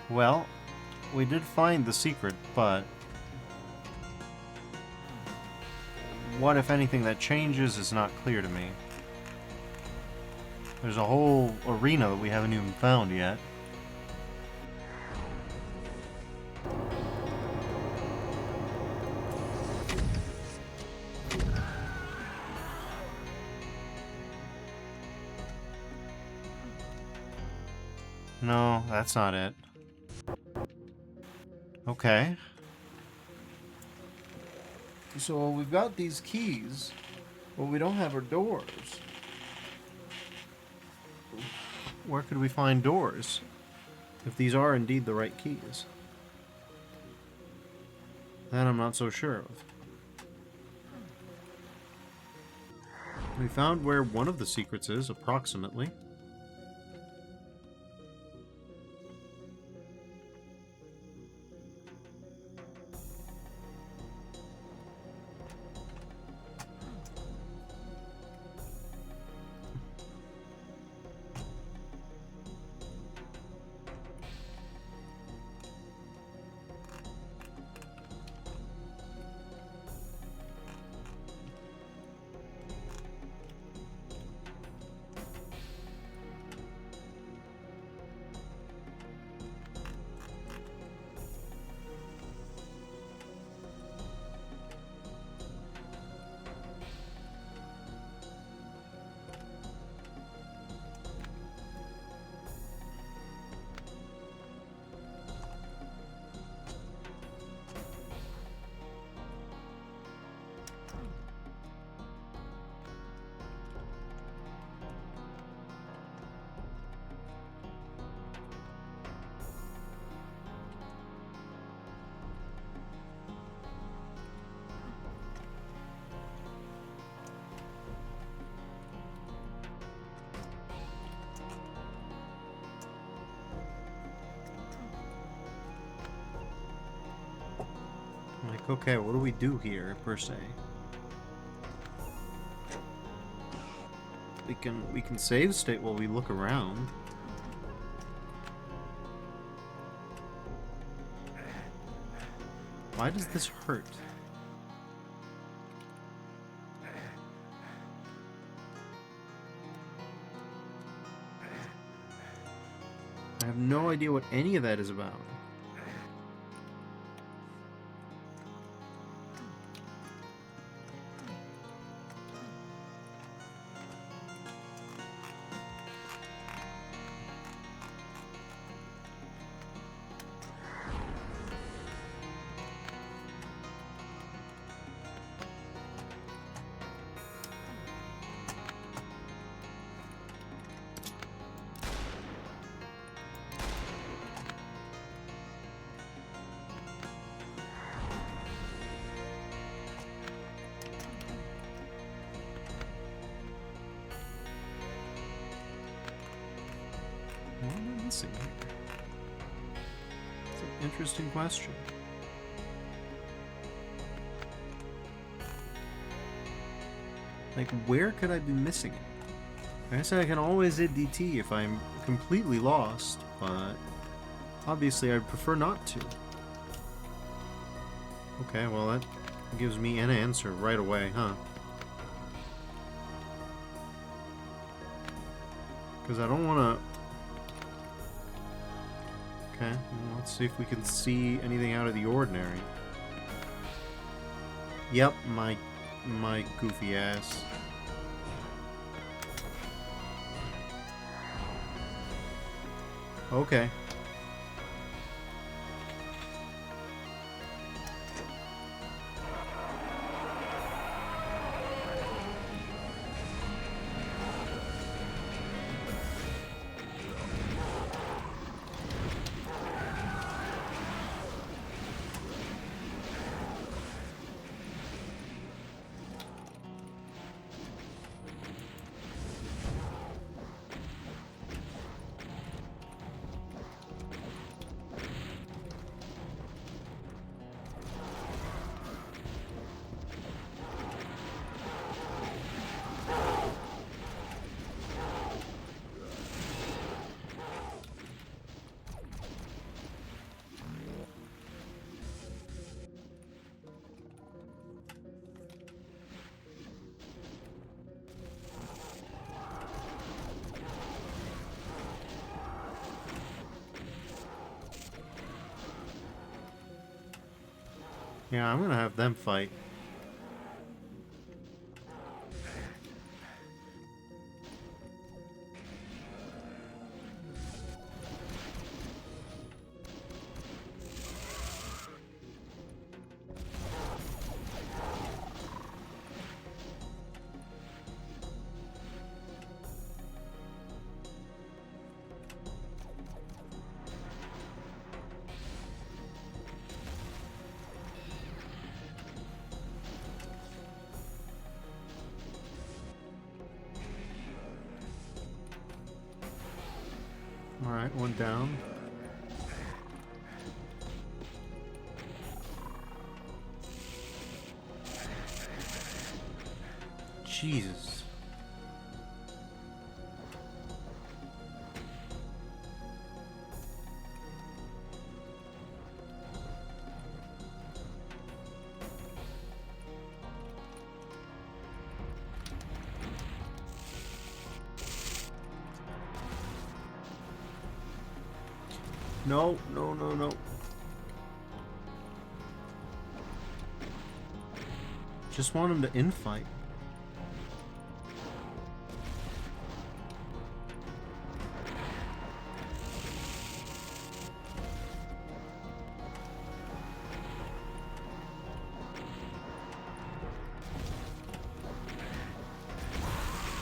Well, we did find the secret, but what, if anything, that changes is not clear to me. There's a whole arena that we haven't even found yet. No, that's not it. Okay. So we've got these keys, but we don't have our doors. Where could we find doors? If these are indeed the right keys. That I'm not so sure of. We found where one of the secrets is, approximately. Like, okay, what do we do here, per se? We can save state while we look around. Why does this hurt? I have no idea what any of that is about. What am I missing here? It's an interesting question. Like, where could I be missing it? I said I can always hit DT if I'm completely lost, but obviously I'd prefer not to. Okay, well that gives me an answer right away, huh? Because I don't want to... Okay, well, let's see if we can see anything out of the ordinary. Yep, my goofy ass. Okay. Yeah, I'm gonna have them fight. Alright, one down. Jesus. No, no, no, no. Just want him to infight.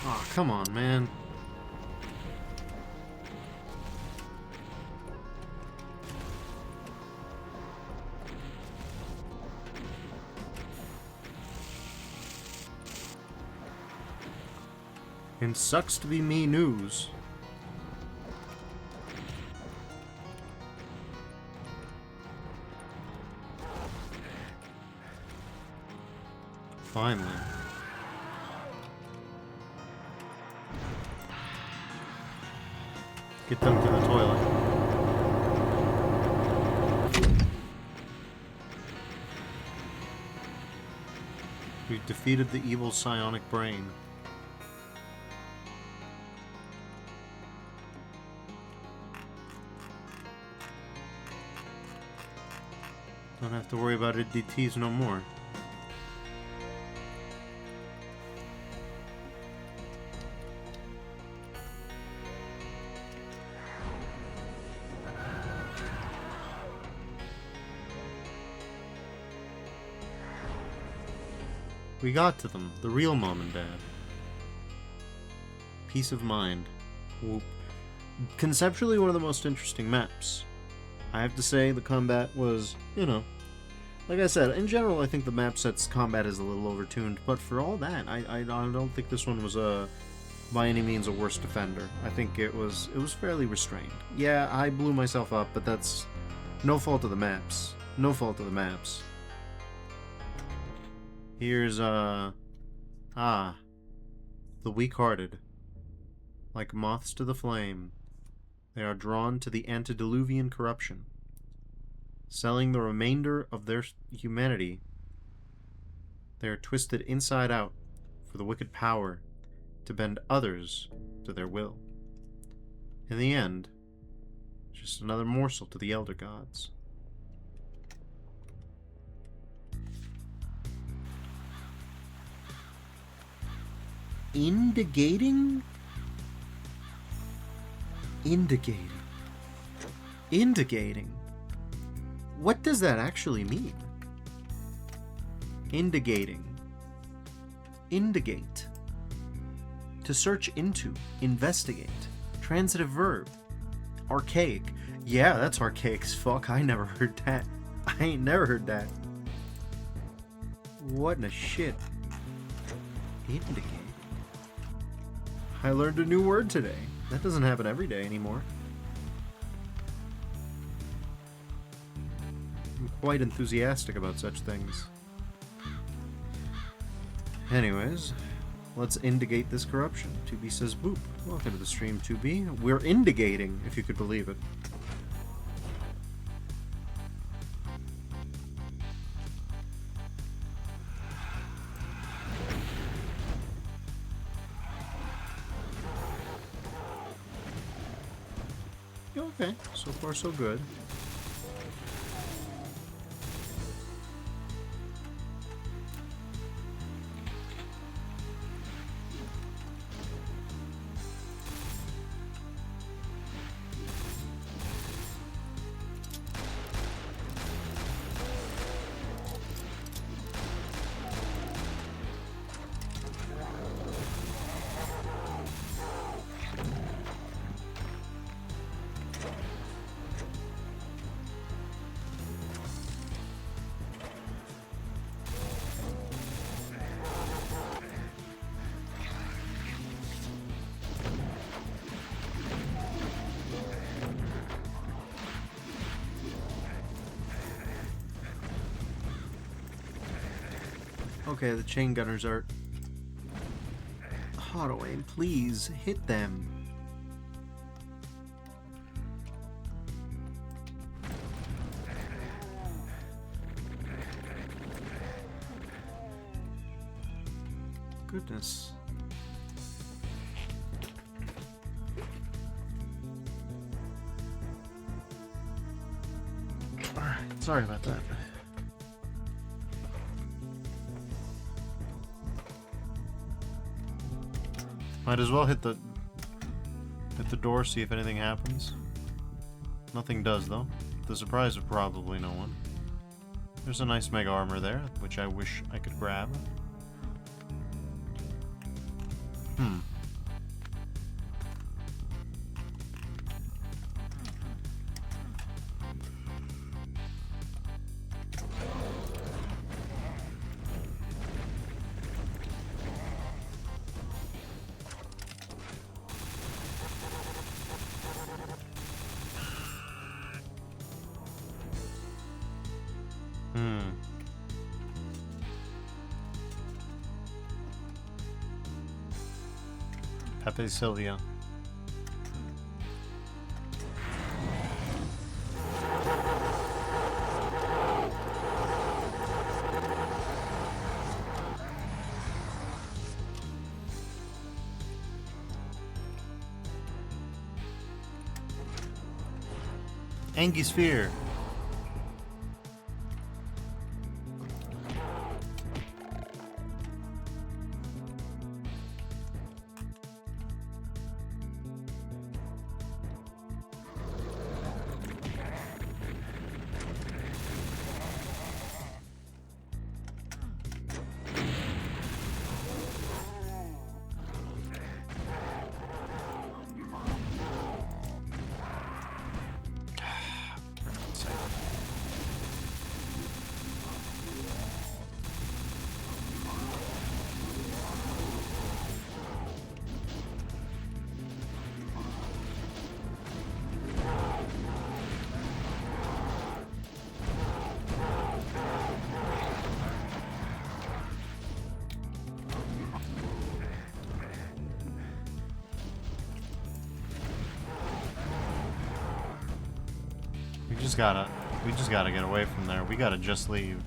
Oh, come on, man. And sucks to be me news. Finally. Get them to the toilet. We've defeated the evil psionic brain. Don't have to worry about DTs no more. We got to them, the real mom and dad. Peace of mind. Whoop. Conceptually one of the most interesting maps. I have to say the combat was, you know, like I said, in general I think the map set's combat is a little overtuned, but for all that, I don't think this one was by any means a worse defender. I think it was fairly restrained. Yeah, I blew myself up, but that's no fault of the maps. No fault of the maps. Here's, the weak-hearted. Like moths to the flame, they are drawn to the antediluvian corruption, selling the remainder of their humanity. They are twisted inside out for the wicked power to bend others to their will. In the end, just another morsel to the elder gods. Indicating? Indicating. Indicating. What does that actually mean? Indicating. Indicate. To search into. Investigate. Transitive verb. Archaic. Yeah, that's archaic as fuck. I never heard that. I ain't never heard that. What in the shit? Indicate. I learned a new word today. That doesn't happen every day anymore. I'm quite enthusiastic about such things. Anyways, let's indicate this corruption. 2B says boop. Welcome to the stream, 2B. We're indicating, if you could believe it. Okay, so far so good. Okay, the chain gunners are... Auto aim, please, hit them. Goodness. Alright, sorry about that. Might as well hit the door, see if anything happens. Nothing does, though. The surprise of probably no one. There's a nice mega armor there, which I wish I could grab. Abyssal. Angisphere. We just gotta get away from there. We gotta just leave.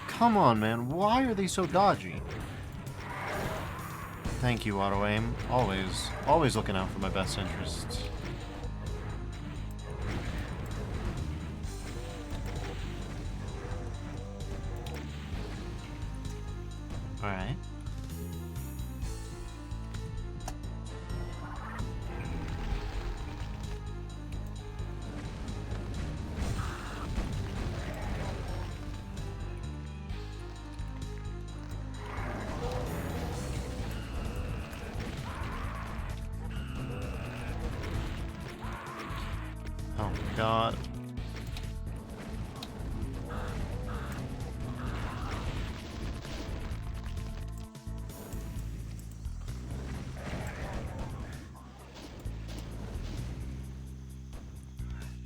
Come on, man. Why are they so dodgy? Thank you, auto aim. Always looking out for my best interests. Alright. God.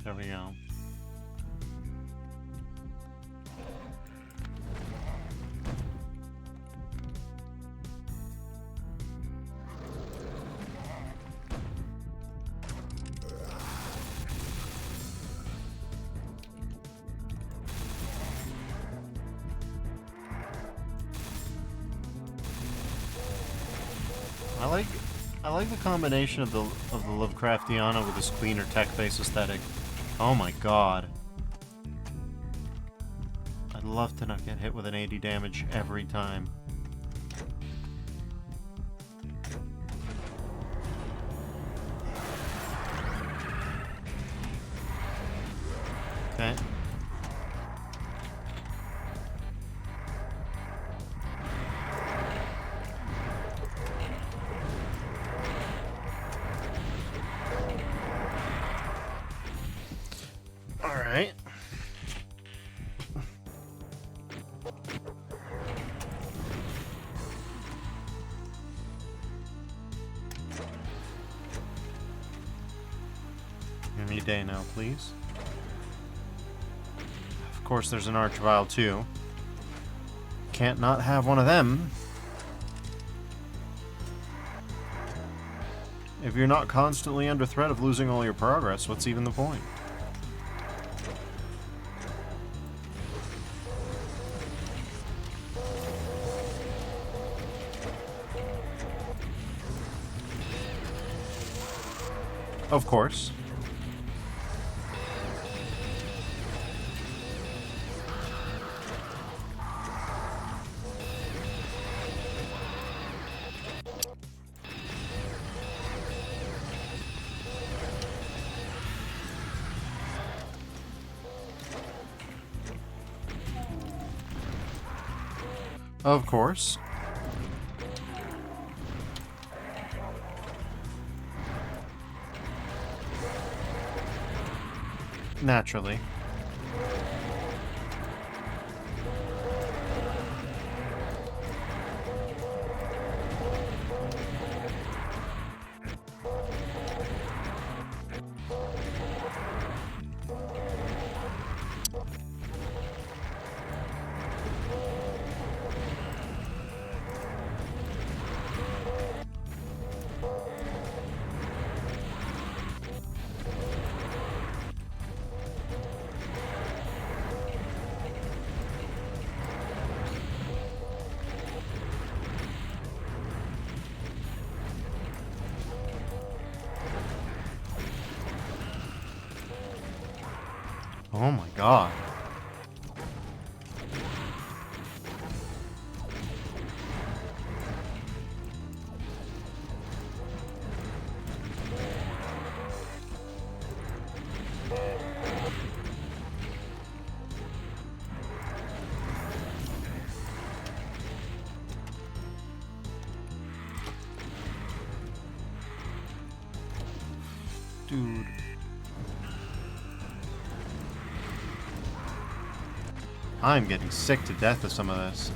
There we go. I like the combination of the Lovecraftiana with this cleaner tech-based aesthetic. Oh my god. I'd love to not get hit with an 80 damage every time. Okay. a day now, please. Of course, there's an Archvile, too. Can't not have one of them. If you're not constantly under threat of losing all your progress, what's even the point? Of course. Of course. Naturally. Oh my god. Dude. I'm getting sick to death of some of this.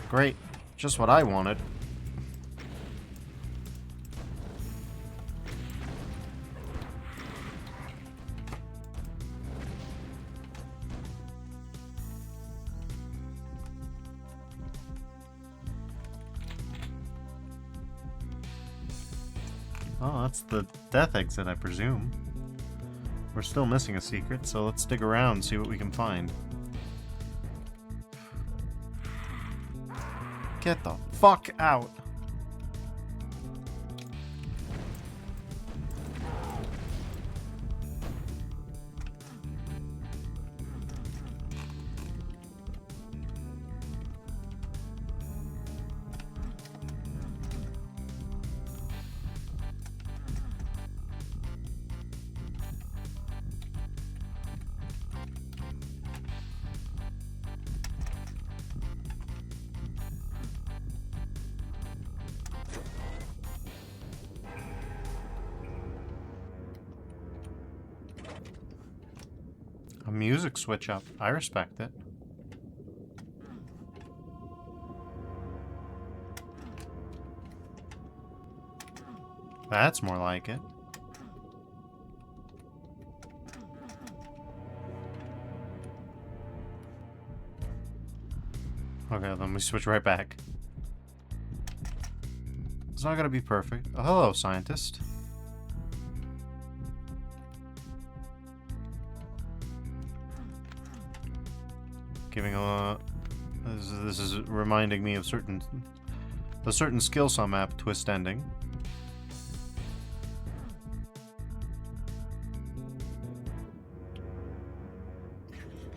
Great. Just what I wanted. Oh, that's the death exit, I presume. We're still missing a secret, so let's dig around and see what we can find. Get the fuck out! A music switch up. I respect it. That's more like it. Okay, then we switch right back. It's not gonna be perfect. Oh, hello, scientist. Giving a... This is reminding me of the certain skill saw map twist ending.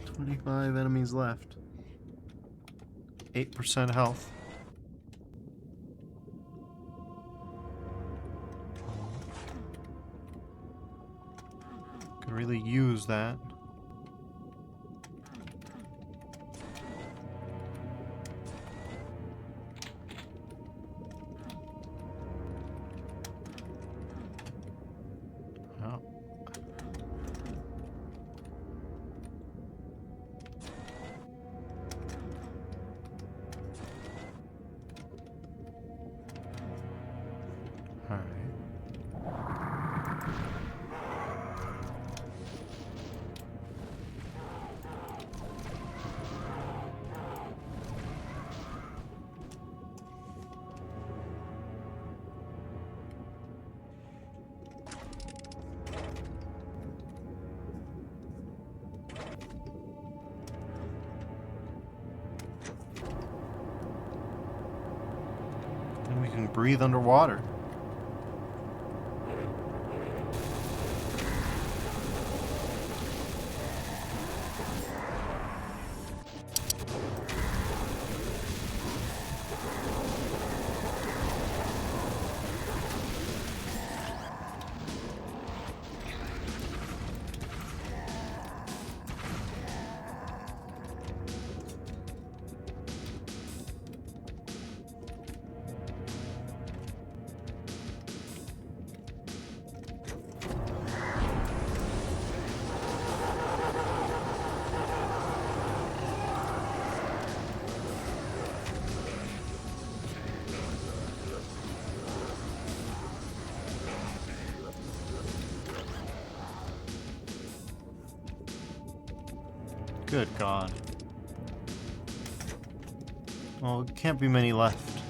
"25 enemies left. 8% health. Could really use that. You can breathe underwater. Good God. Well, it can't be many left.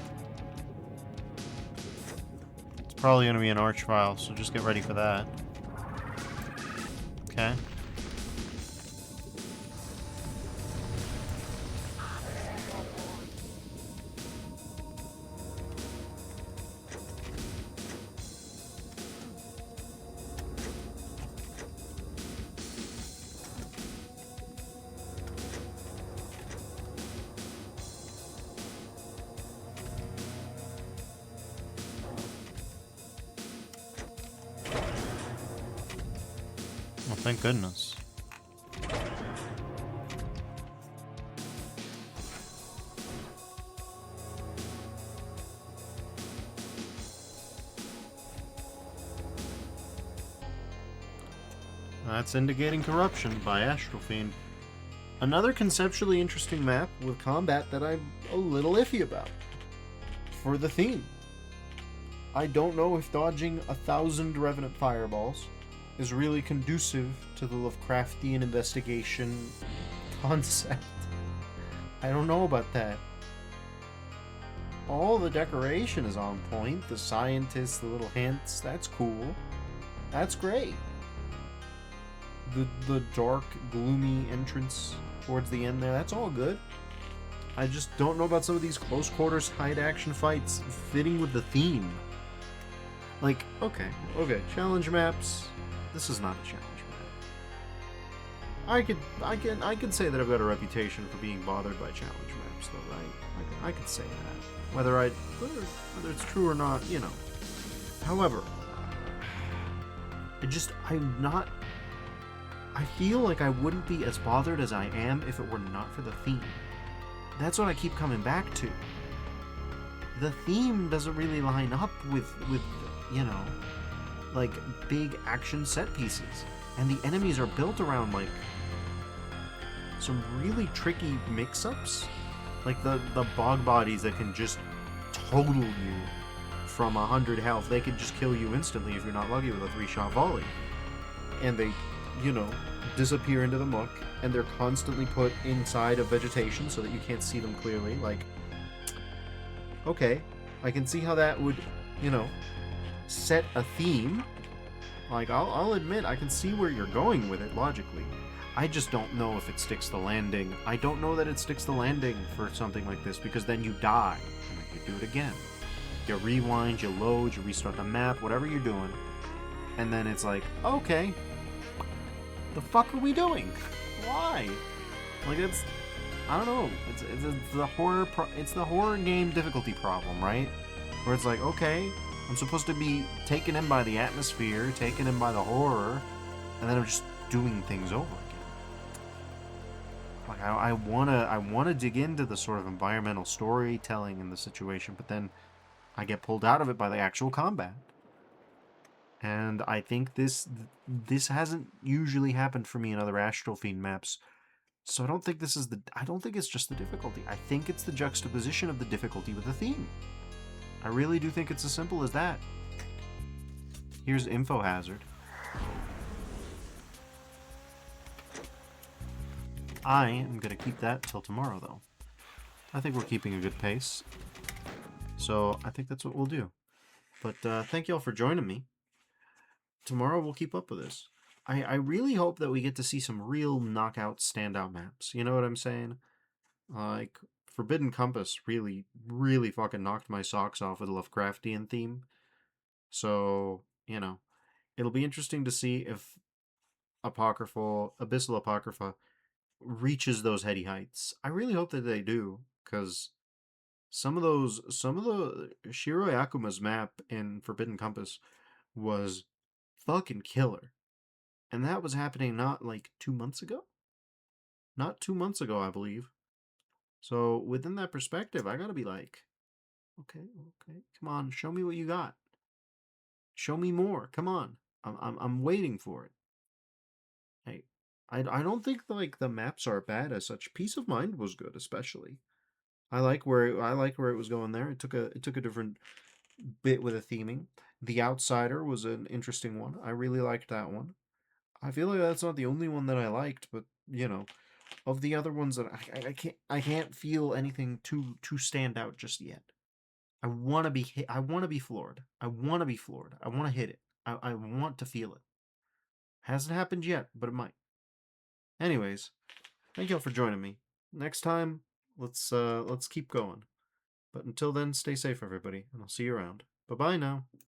It's probably going to be an archvile, so just get ready for that. Okay. Well, thank goodness. That's indicating corruption by Astral Fiend. Another conceptually interesting map with combat that I'm a little iffy about. For the theme. I don't know if dodging 1,000 Revenant Fireballs is really conducive to the Lovecraftian investigation concept. I don't know about that. All the decoration is on point. The scientists, the little hints, that's cool. That's great. The dark, gloomy entrance towards the end there, that's all good. I just don't know about some of these close quarters hide action fights fitting with the theme. Like, okay, challenge maps. This is not a challenge map. I could say that I've got a reputation for being bothered by challenge maps, though, right? I could say that. Whether it's true or not, you know. However, I feel like I wouldn't be as bothered as I am if it were not for the theme. That's what I keep coming back to. The theme doesn't really line up with you know, like, big action set pieces. And the enemies are built around, like, some really tricky mix-ups. Like, the bog bodies that can just total you from 100 health. They can just kill you instantly if you're not lucky with a 3-shot volley. And they, you know, disappear into the muck, and they're constantly put inside of vegetation so that you can't see them clearly. Like, okay, I can see how that would, you know, set a theme. Like, I'll admit, I can see where you're going with it logically. I just don't know if it sticks the landing. I don't know that it sticks the landing for something like this, because then you die, and then you do it again. You rewind, you load, you restart the map, whatever you're doing, and then it's like, okay, the fuck are we doing? Why? Like, it's, I don't know. It's the horror game difficulty problem, right? Where it's like, okay, I'm supposed to be taken in by the atmosphere, taken in by the horror, and then I'm just doing things over again. Like, I wanna dig into the sort of environmental storytelling in the situation, but then I get pulled out of it by the actual combat. And I think this hasn't usually happened for me in other Astral Fiend maps. So I don't think it's just the difficulty. I think it's the juxtaposition of the difficulty with the theme. I really do think it's as simple as that. Here's Info Hazard. I am going to keep that till tomorrow, though. I think we're keeping a good pace. So I think that's what we'll do. But thank y'all for joining me. Tomorrow we'll keep up with this. I really hope that we get to see some real knockout standout maps. You know what I'm saying? Like, Forbidden Compass really, really fucking knocked my socks off with the Lovecraftian theme. So, it'll be interesting to see if Abyssal Apocrypha reaches those heady heights. I really hope that they do, because some of the Shiro Yakuma's map in Forbidden Compass was fucking killer. And that was happening not like 2 months ago? Not 2 months ago, I believe. So within that perspective, I gotta be like, okay, come on, show me what you got. Show me more. Come on, I'm waiting for it. Hey, I don't think like the maps are bad as such. Peace of Mind was good, especially. I like where it was going there. It took a different bit with a theming. The Outsider was an interesting one. I really liked that one. I feel like that's not the only one that I liked, but of the other ones that I can't feel anything too stand out just yet. I want to be hit. I want to be floored. I want to be floored. I want to hit it. I want to feel it. Hasn't happened yet, but it might. Anyways, thank y'all for joining me. Next time, let's keep going. But until then, stay safe, everybody, and I'll see you around. Bye bye now.